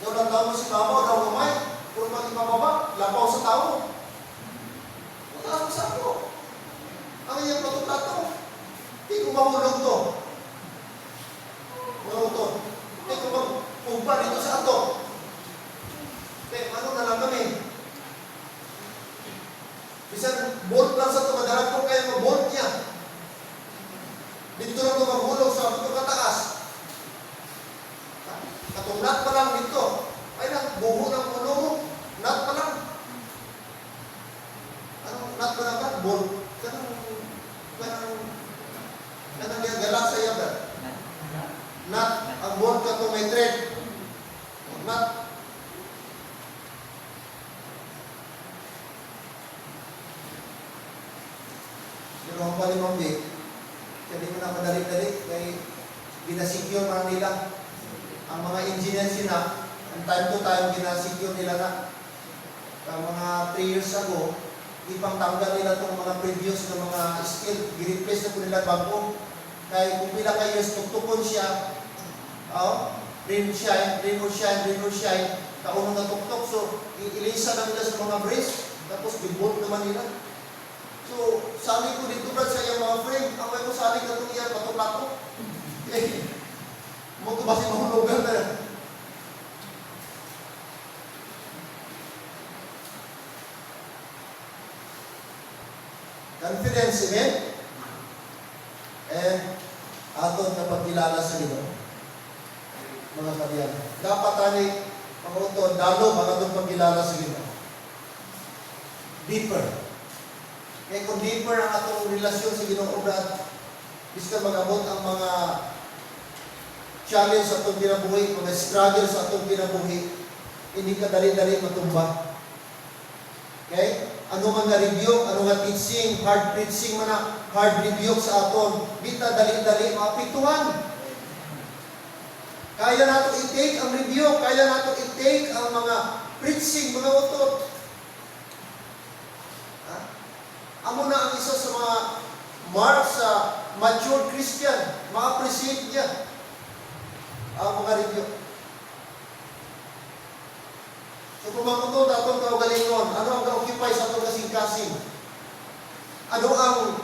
Daw lang tao mo si Mama, daw kamay, puro pati mababa, lapaw sa tao. Magkakasama sa ako. Ang iyang plato-plato. Hindi ko mahulong to. Ano to? Hindi ko mag-umpa dito sa ato. Okay, ano na lang kami? Bisan bolt lang sa ito, madalag ko kayo mag-bolt niya. Dito lang ito maghulog sa ito kataas. Katong nut pa lang dito. Ay na, buho ng ulo mo. Nut pa lang. Anong nut pa lang ka? Bolt. Kanang galak sa yaga. Nut, ang bolt ka ito may thread. Nut. Pero ang palimang big, hindi mo na madali-dali, kaya ginasecure man nila. Ang mga engineers sila, ang time to time, ginasecure nila na. Ang mga 3 years ago, ipangtanggal nila itong mga previous na mga skill, i-replace na po nila bago. Kaya kung pila kayo, tuktukon siya, rain or shine, kaunong na tuktok. So, ilisa na nila sa mga brace, tapos bibolt naman nila. So, sabi ko dito Brad sa iyong mga friend, away ko sabi ka itong iyan, pato-plato. Mo ito ba si mahulugan na? Confidence, amen? And aton na pagkilala sa Ginoo. Mga kabyan, dapat ani panguton dalo ang atong pagkilala sa Ginoo. Deeper. Kaya kung deeper ang atong relasyon sa Ginoo, brad, bisa mag-abot ang mga challenge sa atong kinabuhi, mga struggle sa atong kinabuhi, hindi ka dali-dali matumba. Okay? Ano man nga review, ano nga teaching, hard preaching man na, hard review sa aton, di ta dali-dali maapektuhan. Kaya nato i-take ang review, kaya nato i-take ang mga preaching, mga utot. Amo na ang isa sa mga mark sa mature Christian, ma-appreciate niya ang mga review. So kung mamuto atong kaugalingon, ano ang ka-occupy sa atong kasing-kasing? Ano ang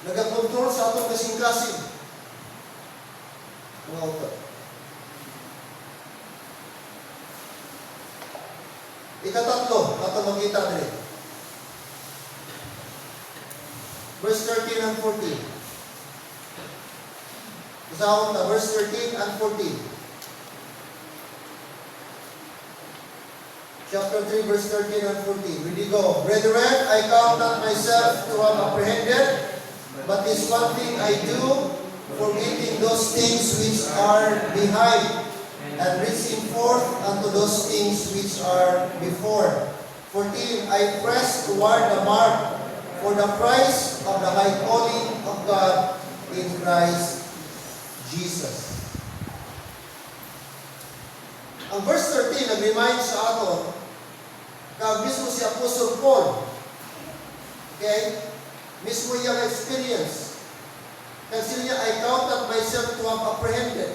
nagakontrol sa atong kasing-kasing? Mga utot. Ikatatlo, atong makita diri. Verse 13 and 14. Usahon ta, verse 13 and 14. Chapter 3, verse 13 and 14. Ready go. Brethren, I count not myself to have apprehended, but this one thing I do, forgetting those things which are behind, and reaching forth unto those things which are before. 14. I press toward the mark for the prize of the high calling of God in Christ Jesus. Ang verse 13 nag-remind sa aton kag mismo si Apostle Paul. Okay? Mismo iyang experience. Kag sila niya, I counted myself to have apprehended.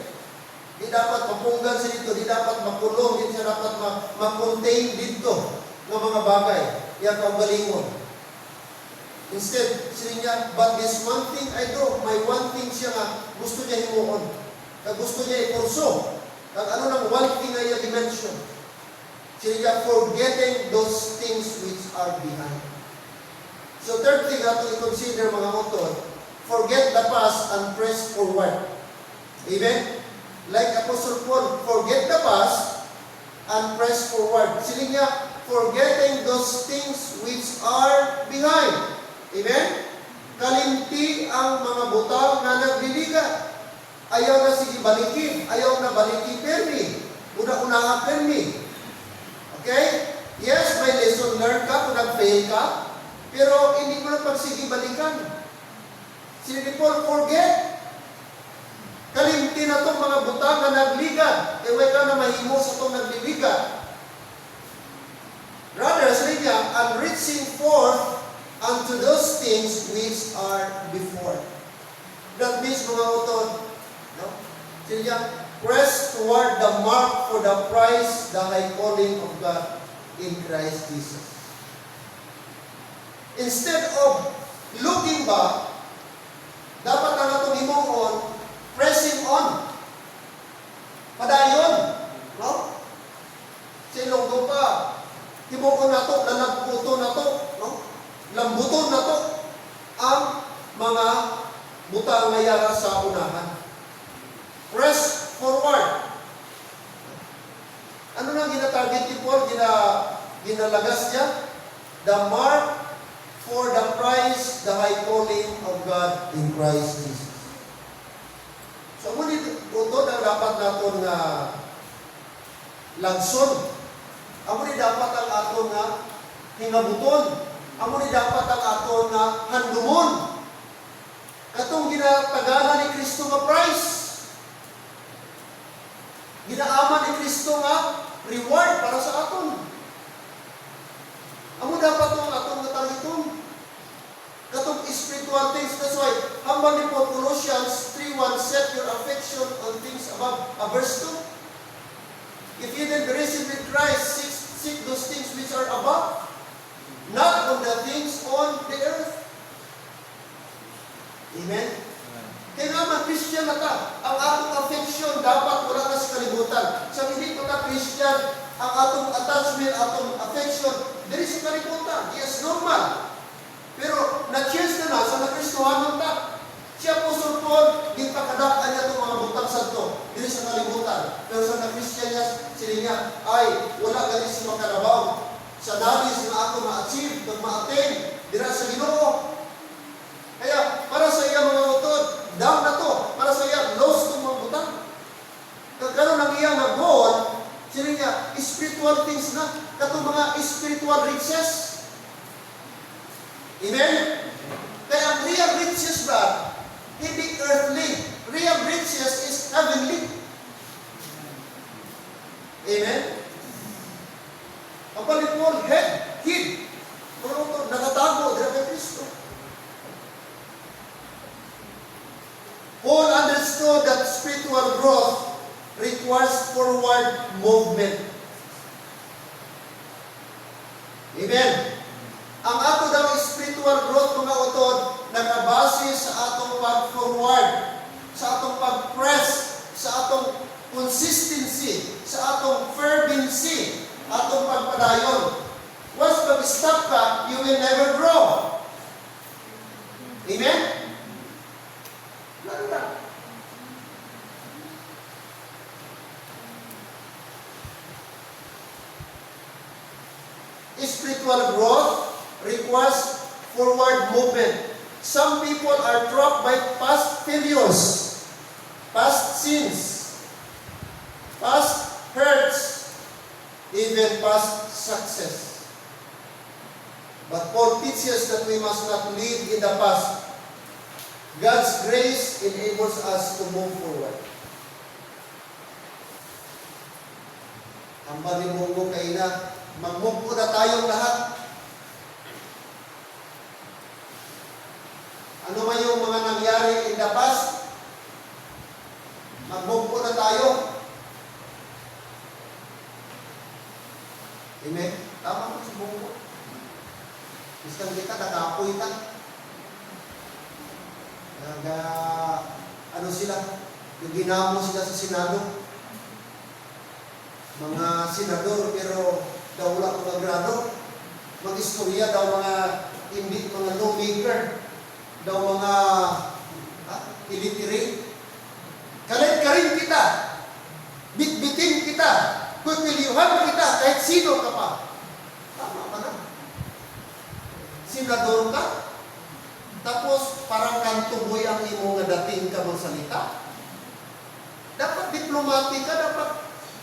Di dapat mapunggan siya dito, di dapat makulong, di siya dapat ma-contain dito ng mga bagay. Iyang kaugalingon. Instead, sila niya, but this one thing I do, may one thing siya nga, gusto niya himuon. Kag gusto niya i-pursue. Kag ano nang one thing na iya dimension. Sila niya, forgetting those things which are behind. So third thing na ito i-consider mga motor, forget the past and press forward. Amen? Like Apostle Paul, forget the past and press forward. Sila niya, forgetting those things which are behind. Amen? Kalimti ang mga butang na nagliliga. Ayaw na sige balikin. Ayaw na balikin permi. Una-una permi. Okay? Yes, may lesson learned ka kung nag-fail ka. Pero hindi mo na pagsige balikan. Sila ni Paul, forget. Kalimti na itong mga butang na nagliga. Ewa ka na mahimo sa itong nagliliga. Rather, sila niya, and reaching forth unto those things which are before. That means, mga utod, no? Sila niya, press toward the mark for the prize, the high calling of God in Christ Jesus. Instead of looking back, dapat na natong himuon, pressing on. Padayon. No? Silonggo pa. Himuon na to, lalagputo na to. No? Lambuton na to ang mga butang na yara sa unahan. Press forward. Ano nang ginatarget ni Paul? Ginalagas niya? The mark for the prize, the high calling of God in Christ Jesus. So, ngunit ito na dapat natin nga lagson. Amo ni dapat ang aton nga hingabuton. Amo ni dapat ang aton nga handumon. Katong ginatagana ni Kristo nga price. Ginaaman ni Kristo nga reward para sa aton. Amo dapat ang aton nga targeton. Katong spiritual things. That's why, hambal ni Paul Colossians 3:1, set your affection on things above. Verse 2. If you then be risen with Christ, seek those things which are above, not on the things on the earth. Amen? Kaya naman, Christian na ta. Ang atong affection dapat wala na sa kalibutan. Sa hindi ko na Christian, ang atong attachment, atong affection, there is sa kalibutan. Yes, normal. Pero, na-change na to, dili sa kalibutan. Pero sa na-Christian niya, sila niya, ay, wala gali si makarabaw. Sa nabis na ako ma-achieve, kung ma-attain, dira sa Ginoo. Kaya, para sa iya mga utod, down na to, para sa iya, lost to mga butang. Kagano nang iya na goal, sila niya, spiritual things na, katong mga spiritual riches. Amen? Kaya ang real riches, brad, hindi earthly. Real riches is heavenly. Amen? Ang palipol, hid. Mga utod, nakatago, dira kay Kristo. Paul understood that spiritual growth requires forward movement. Amen. Ang ato daw spiritual growth, mga utod, nakabase sa atong pag-forward, sa atong pag-press, sa atong consistency, sa atong fervency, atong pagpadayon. Once mag-stop ka, you will never grow. Amen? Lalo. Spiritual growth requires forward movement. Some people are trapped by past failures, past sins, past hurts, even past success. But Paul teaches that we must not live in the past. God's grace enables us to move forward. Ang balibunggo kayo na, mag-move po na tayong lahat. Ano man yung mga nangyari in the past, mag-move po na tayo. Amen? Tama mo si Bungo. Isang kita, nakapoy ka. Ano sila? Ginamo sila sa Senado. Mga senador, pero daw wala kong agrado. Mag-istorya daw mga hindi, mga lawmaker. Daw mga illiterate. Kalit-karin kita. Bitbitin kita. Pupilihan kita kahit sino ka pa. Tama ka na. Senador ka. Tapos parang kantuboy ang imo nga dating ka magsalita. Dapat diplomatic ka, dapat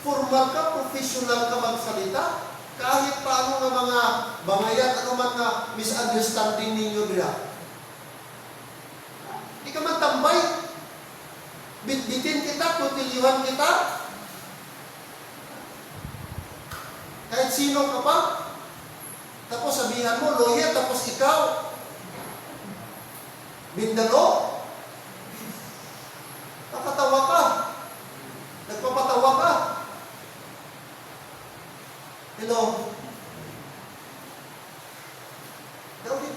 formal ka, professional ka magsalita. Kahit paano nga mga bangayan, ano man nga misunderstanding ninyo dira. Di ka man tambay. Bitbitin kita, putilihan kita. Kahit sino ka pa. Tapos sabihan mo, lawyer, tapos ikaw. Mindalo. Nakatawa ka. Nagpapatawa ka. Hello? Daw din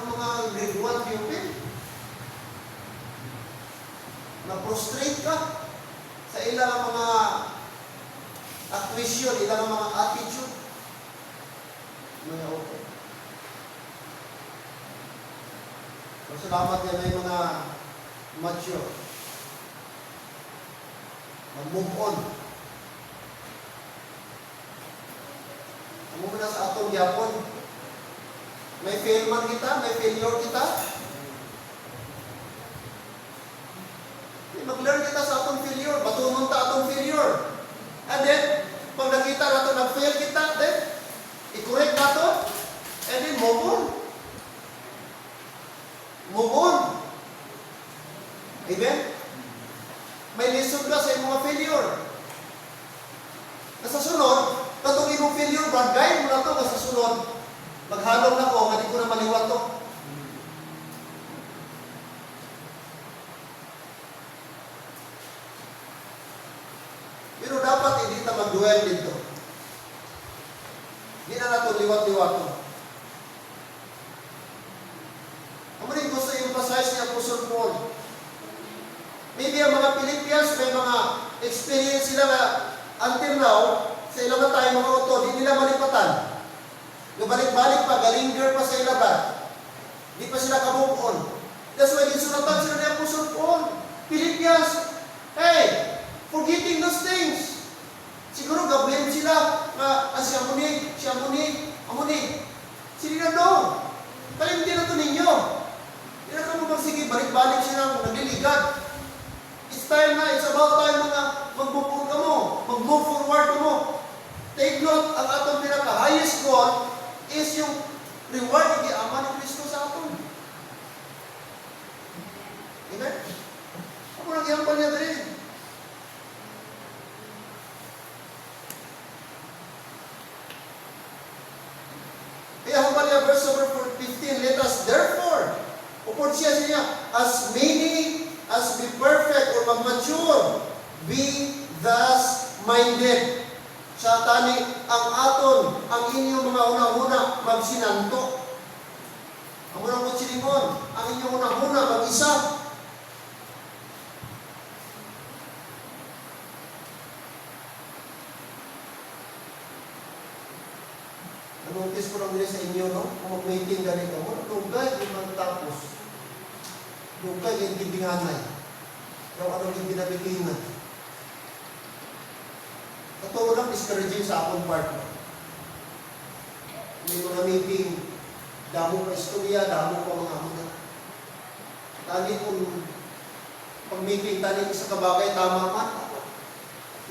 mga grade 1 pupil. Na-prostrate ka sa ilang mga actuation, ilang mga attitude. Mga okay. So, salamat yan na yung mga mature. Mag-move on. Ang muna sa atong Japon. May fail man kita, may failure kita. Mag-learn kita sa atong failure, batunon ta atong failure. And then, pag nakita nato nag-fail kita, then, i-correct nato, and then move on. Move on. Amen? May lesson ka sa iyong mga failure. Nasa sunod, katong imong failure, barangay mo na ito, nasa sunod, maghalong na ko, hindi ko na maliwat to. Pero dapat hindi ta mag-dwell dito. Hindi na nato liwat-liwat to. Ang rin gusto i-emphasize ni Apostle Paul. Maybe ang mga Philippians may mga experience sila na until now, sa ilang na tayo mga auto, di nila malipatan. Gabalik-balik pa, galinger pa sa ilaban. Di pa sila ka-move on. That's why ginsunatan sila ni Apostle Paul. Philippians, hey, forgetting those things. Siguro gablame sila na siya muni. Sila na no. Kalimti na ito ninyo. Hindi na kamo magsige, balik-balik sila nagliligat. It's time na, it's about time na mag-move ka mo, mag-move forward ka mo. Take note, ang atong pinaka-highest goal is yung reward ng Ama ng Kristo sa aton. Amen? Ako nang iyampal niya rin. Kaya human niya verse over 15, let us therefore, upon siya niya, as many as be perfect or mag-mature, be thus minded. Sa tani, ang aton, ang inyong mga unang-una, magsinanto. Ang unang kutsilingon, ang inyong unang-una, mag-isa. Notice ko lang din sa inyo, no? Kung mag-meeting ganito mo, lugay yung magtapos. Lugay yung tibinganay. Yung anong yung binabitingan. Totoo lang, discouraging sa akong part. May mga meeting, damo pa istorya, damo pa mga muna. Tani kung pag-meeting, tani sa kabagay, tama man.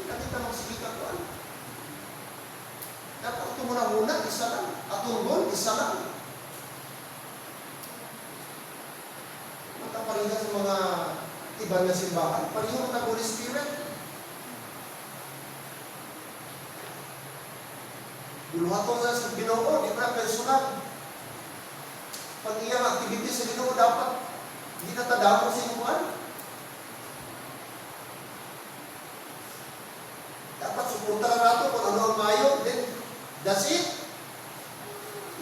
Kita magsigikan ko, ano? Dapat ito muna, isa lang. Atong goal, isa lang. Mataparingan sa mga ibang na simbahan. Pareho ng Holy Spirit. Buluhaton na sa Ginoo, di ba personal. Pag iyang activity sa Ginoo, dapat hindi natadamo sa inyuan. Dapat suporta lang nato kung ano ang mayo, then that's it.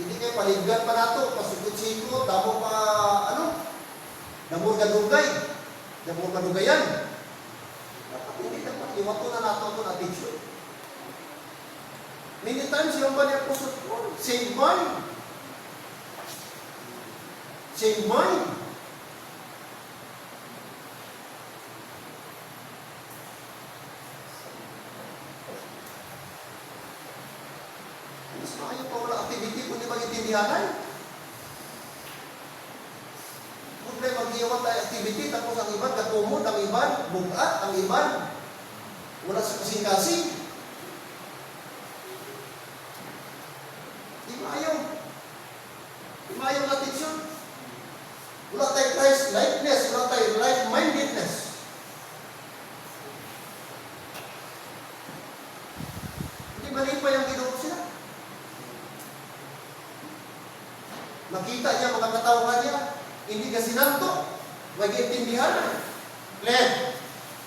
Hindi kayo paliggan pa nato, pasugod-sigod, damo pa, damor kadugayan. Dapat hindi dapat iwato na nato itong attitude. Many times yung ba niya pusot ko, same mind. Same mind. Mas maayo pa wala activity kung di mag-intindihanan. Kung di mag-iwan tayo activity, tapos ang iban katumod, ang iban bugat, ang iban wala sa kasing-kasing. Di maayo. Di maayo ang attitude. Wala tayo Christ-likeness, wala tayo like-mindedness. Hindi mali pa yung Ginoo sila. Makita niya mga katawan niya, hindi ka sinanto, mag-iintindihan. Len,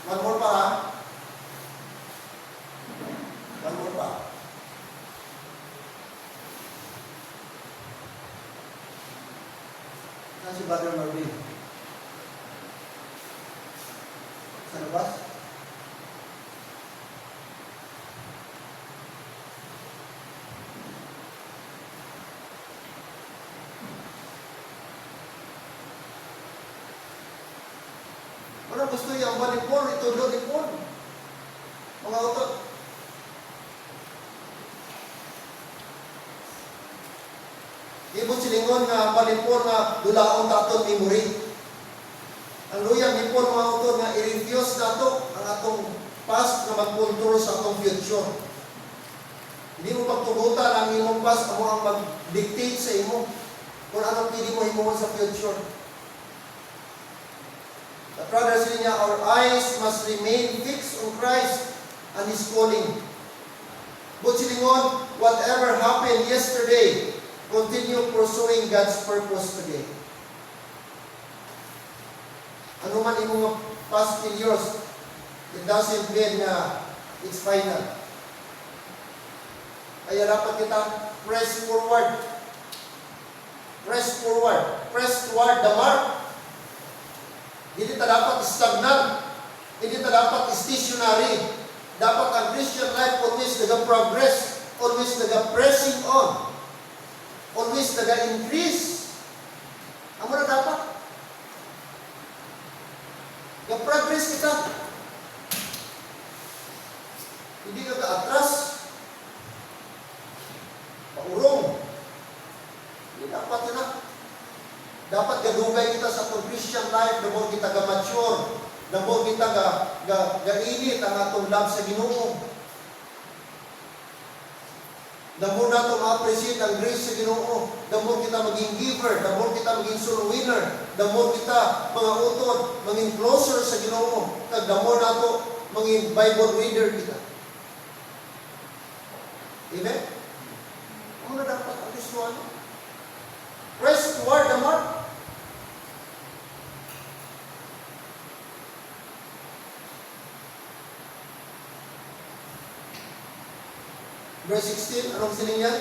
one more pa ha. One more pa. Saan si Brother Marvin? Sa labas? Ano gusto niya ang balipon, itulo lipon. Mga utot. Ibon silingon nga balipon nga dulaon taton memory. Ang luyang lipon mga utot nga i-refuse nato ang atong past na mag-control sa atong future. Hindi mo pagtugutan ang imong past, amo ang mag-dictate sa imo kung anong pili mo himuon sa future. The brother said niya, our eyes must remain fixed on Christ and His calling. But silingon, whatever happened yesterday, continue pursuing God's purpose today. Ano man imong past failures, it doesn't mean na it's final. Kaya dapat kita press forward. Press forward. Press toward the mark. Hindi ta dapat stagnant. Hindi ta dapat stationary. Dapat ang Christian life always nag-progress. Always nag-pressing on. Always nag-increase. increase. Ang muna dapat. Ga-progress kita. Hindi ka ka-atras. Paurong. Hindi dapat yun na. Dapat gadugay kita sa atong Christian life, the more kita ga-mature, the more kita ga-init ang atong love sa Ginoo. The more nato ma-appreciate ang grace sa Ginoo, the more kita maging giver, the more kita maging soul winner, the more kita mga utod, maging closer sa Ginoo, kag the more nato maging Bible reader kita. Amen? Ano na dapat ang Kristo? Press toward the mark. Verse 16, anong sining yan?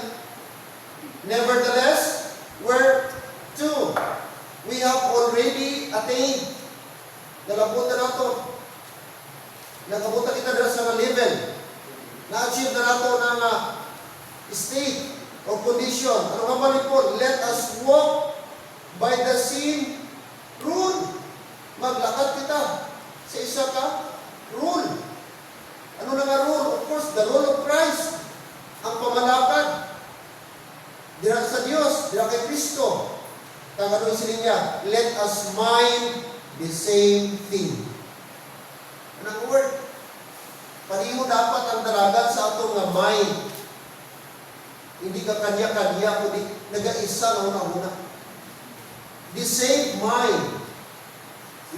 Nevertheless, where to? We have already attained. Nalabutan na ito. Nakabutan kita na sa level. Na-achieve na nato ng state or condition. Ano nga ba po? Let us walk by the same rule. Maglakad kita sa isa ka rule. Ano na nga rule? Of course, the rule of Christ. Ang pamalakad. Dira sa Diyos, dira kay Kristo. Tanganon sila niya, let us mind the same thing. Anong word? Pariho dapat ang dalagan sa atong nga mind. Hindi ka kanya-kanya, kundi nag-aisa na una-una. The same mind.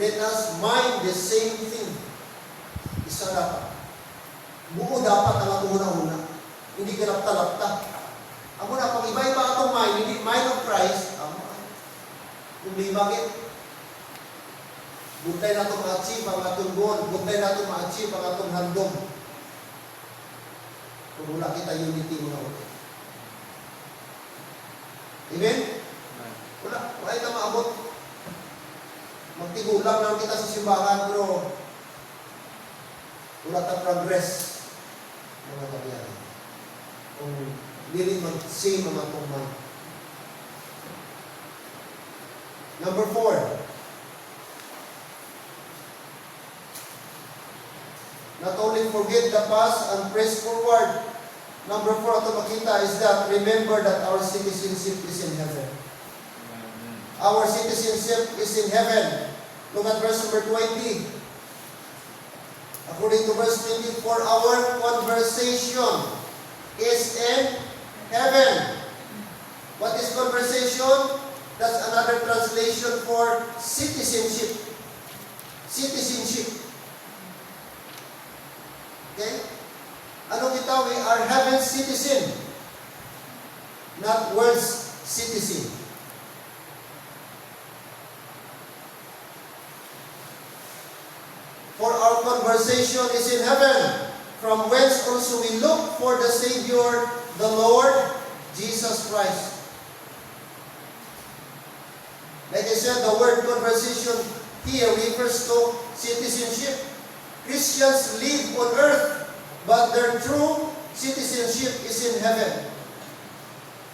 Let us mind the same thing. Isa dapat. Buo dapat ang atong una-una. Hindi ka lapta-lapta. Amo na, pag iba-iba atong mind, hindi mind of Christ, kung di bakit, buntay na itong ma-achieve ang atong goal, buntay na itong ma-achieve ang atong handog. Kung wala kita unity mga ulit. Amen? Wala ito maabot. Magtigulang lang kita sa simbahan, pero wala tayong progress. Mga kabiyan. Kung dili mag-same ang atong mind. Number 4. Not only forget the past and press forward. Number 4 ato makita is that remember that our citizenship is in heaven. Our citizenship is in heaven. Look at verse number 20. According to verse 20, for our conversation is in heaven. What is conversation? That's another translation for citizenship. Citizenship. Okay? Ano kita? We are heaven's citizen. Not world's citizen. For our conversation is in heaven, from whence also we look for the Savior, the Lord Jesus Christ. Like I said, the word conversation here refers to citizenship. Christians live on earth, but their true citizenship is in heaven.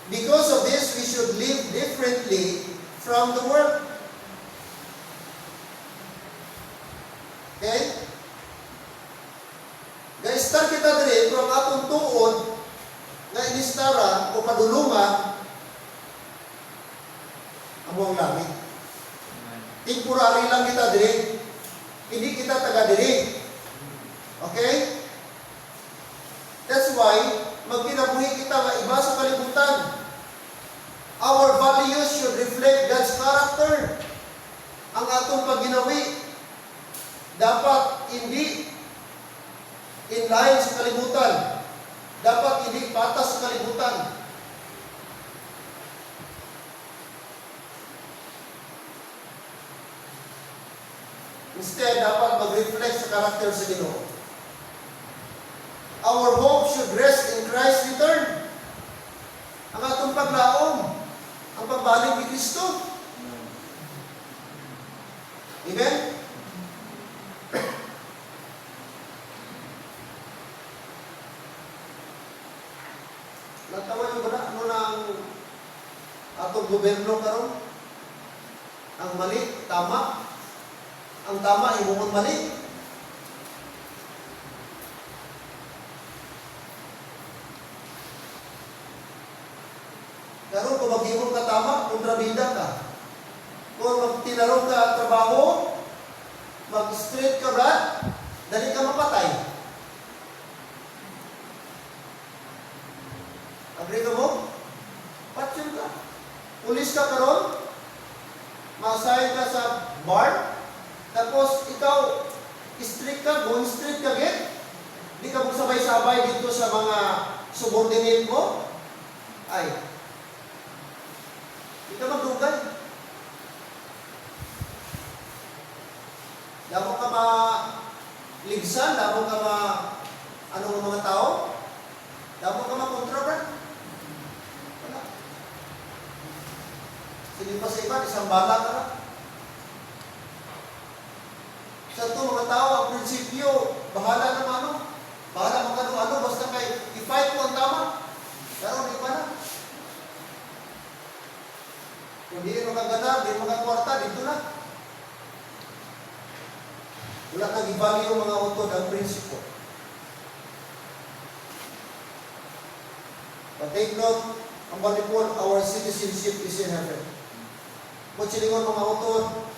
Because of this, we should live differently from the world. Okay? Ga-start kita diri kung atong tuon na inistara o padulungan among langit. Temporary lang kita diri. Hindi kita taga diri. Okay? That's why magkinabuhi kita nga iba sa kalibutan. Our values should reflect God's character. Ang atong pagginawi dapat hindi in line sa kalibutan. Dapat hindi patas sa kalibutan. Instead, dapat mag-reflect sa karakter sa Ginoo. Our hope should rest in Christ's return. Ang atong paglaom, ang pagbalik ni Kristo. Amen? Natawa yung ba ano na ang atong gobyerno karon? Ang mali, tama. ang tama, himungod mali. Karon kung maghimong ka tama, kontrabida ka. Kung magtinarong ka trabaho, mag-straight ka rad, dali ka mapatay. Agree ka mo? Patyon ka. Pulis ka karon, ma-assign ka sa bar, tapos ikaw, strict ka, going strict ka git, di ka magsabay-sabay dito sa mga subordinate mo, ay, di ka magdugay. Damo ka ma-ligsan, damo ka anong mga tao, damo ka ma-control. Wala. Sige pa sa iba, isang bala ka na. Sa ito mga tao, ang prinsipyo, bahala ng ano, bahala mga ano, basta kay i-fight mo ang tama. Pero di pa na. Kung di makagana, di makakwarta, dito na. Wala nang i-value yung mga utod ang prinsipyo. But take note, ang balipon, our citizenship is in heaven. Kung silingon mga utod,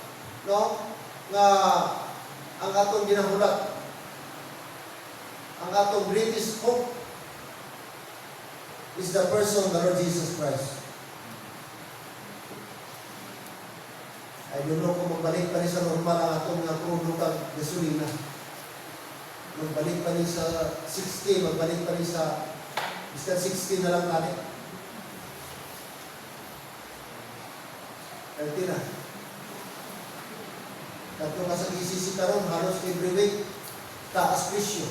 no, nga ang atong ginahulat, ang atong greatest hope is the person of the Lord Jesus Christ. I don't know kung magbalik pa rin sa normal ang atong mga produktang gasolina. Magbalik pa rin sa 60, magbalik pa rin sa basta 60 na lang tani. 30 na. Katlo ka sa GCC karon halos every week taas presyo.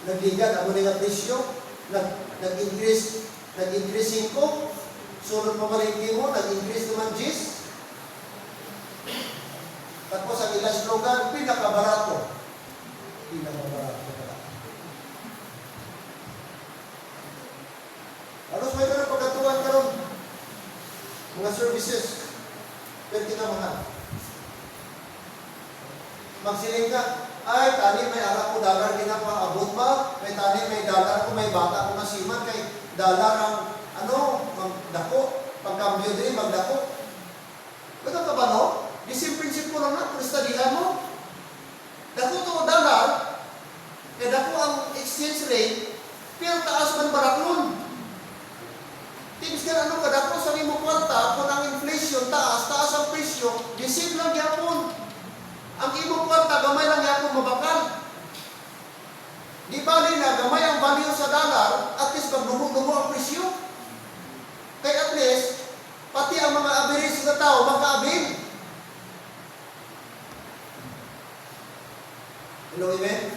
Nagligan ako nga presyo, nag-increase ko. Sunod pa malingki mo, nag-increase naman G's. Tapos ang ilang slogan, pinakabarato. Pinakabarato. Halos may ganun pagkatuan karon mga services. Pero kinamahal. Magsiling ka, ay, tani may ara ko dollar ginapaabot ba? May tani may dollar ko, may bata ko masiman, kay dollar ang, magdako. Pagkambyo din, magdako. Baga ka ba, no? Di same principle lang na, kung studyhan mo. Dako to dollar, kaya dako ang exchange rate, pero taas man baraklon. Tinis ka ano ka, dako sa imo kwarta, kung ang inflation taas ang presyo, di same lang yapon. Ang imo kwarta, gamay lang yapon mabakal. Di bali na, gamay ang value sa dollar, at least magdumo-dumo ang presyo. Kaya at least, pati ang mga average na tao, magka-avail. Hello, amen?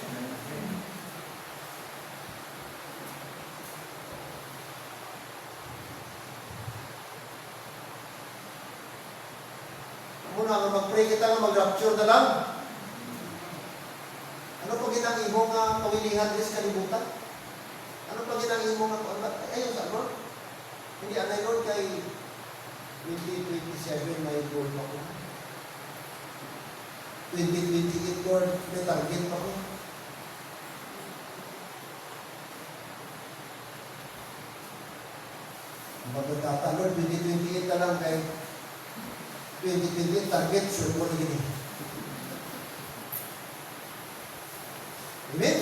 Muna, mag-pray kita nga mag-rapture na lang. Ano pag inang imo nga pawilihan din sa kalibutan? Ano pag inang imo nga ayun sa Lord? Hindi anay Lord kay 2027 may goal pa ko. 2028 Lord, may target pa ko. Magkatata Lord, 2028 na lang kay 2028 target, sure mo na gini. Amen?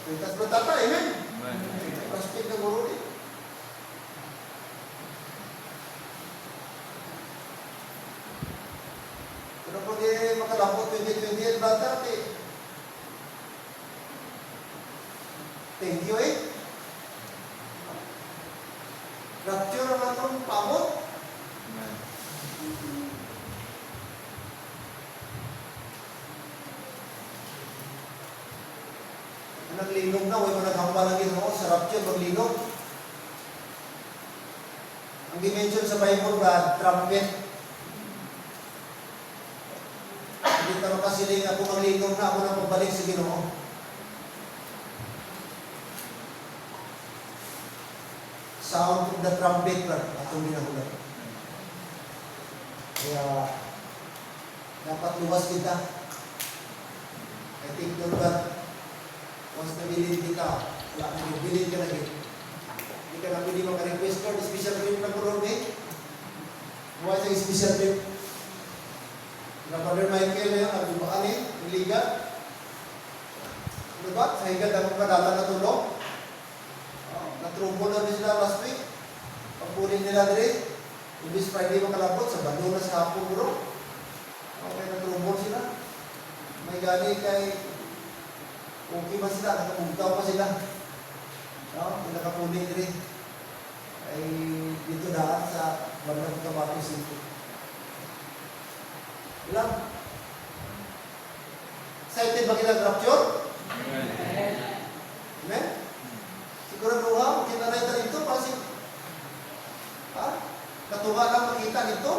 Pintas bertata, amen? Prospect ng guru din. Pero pag makalapot 2028 bata, thank you rapture ang atong pamot. Naglinog na, huwag mo naghamba lang Ginoo sa rapture, maglinog. Ang dimension sa Bible, Brad, trumpet. Hindi ka makasiling ako maglinog na, ako na pabalik sa Ginoo. Sound of the trumpet, Brad, atong ginahulat. Kaya, Dapat luwas kita. I think that once nabilin kita, wala na nabilin ka na gid. Hindi ka na pwede maka-request for special trip na po eh. Buhay sa special trip. Na Brother Michael na yun, nagbukaan eh, yung liga. Ano ba? Sa higad ang padala na tulong. Natrumbo na rin sila last week. Pagpunin nila rin. Ibis Friday makalabot, sa bando na sa hapon bro. Okay, natrumbo sila. May gani kay okay ba sila, nakapugtaw pa sila. Pinakapunin rin. Ay dito daan sa bandang Cotabato City. Ilang? Excited ba kita rapture? Amen? Sigurado ka, kita na ito dito, kasi katunga lang makita dito.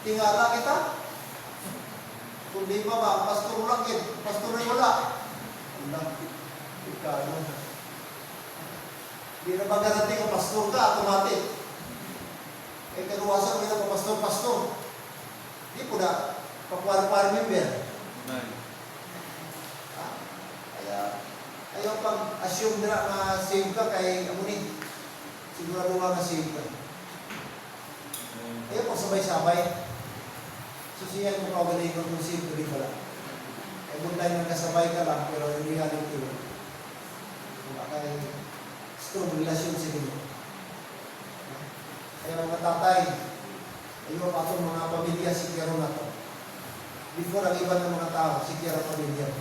Tingala kita. Kung di pa ba, pastor lang yun. Pastor rin wala. Ikaw. Di na ba garanti kung pastor ka, automatic. Eh, karuwasan mo na kung pastor. Di po na, pakwar-kwar member. Kaya, ayaw pag-assume na save ka kay Amunin. Sigurado nga na-save ka. Ayaw pag sabay-sabay. Susiyan mo kagaling kung save ka rin pala. Kaya kung tayo nagkasabay ka lang, pero hindi haling tulo. Kung kaya strong relasyon sa inyo. Kaya mga tatay, ayaw pa itong mga pamilya si Kero na to. Before ang iba ng mga tao, si Kero pamilya.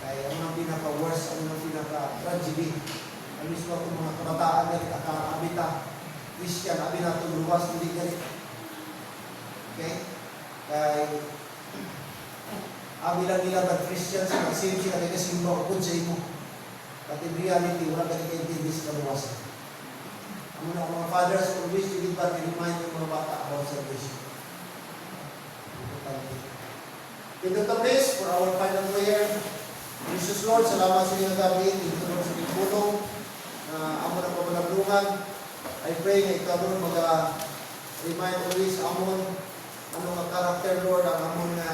Kaya ang mga pinaka-worst, ang mga pinaka-tragedy, ang mismo itong mga kabataan na nakakabita, Christian, abi na itong luwas, hindi galit. Okay? Kaya, abi lang nila mag-Christian, sa mag-save siya, kaya simba ko sa imo. But in reality, wala ka nag-intindi sa kaluwasan. Ang mga fathers always to give back and remind yung mga bata about salvation. Ito the place for our final prayer. Jesus Lord, salamat sa inyo gabi. Ito Lord sa pagpulong na amo ng pamalablungan. I pray na ikaw Lord mag-remind always amon anong karakter Lord ang amon na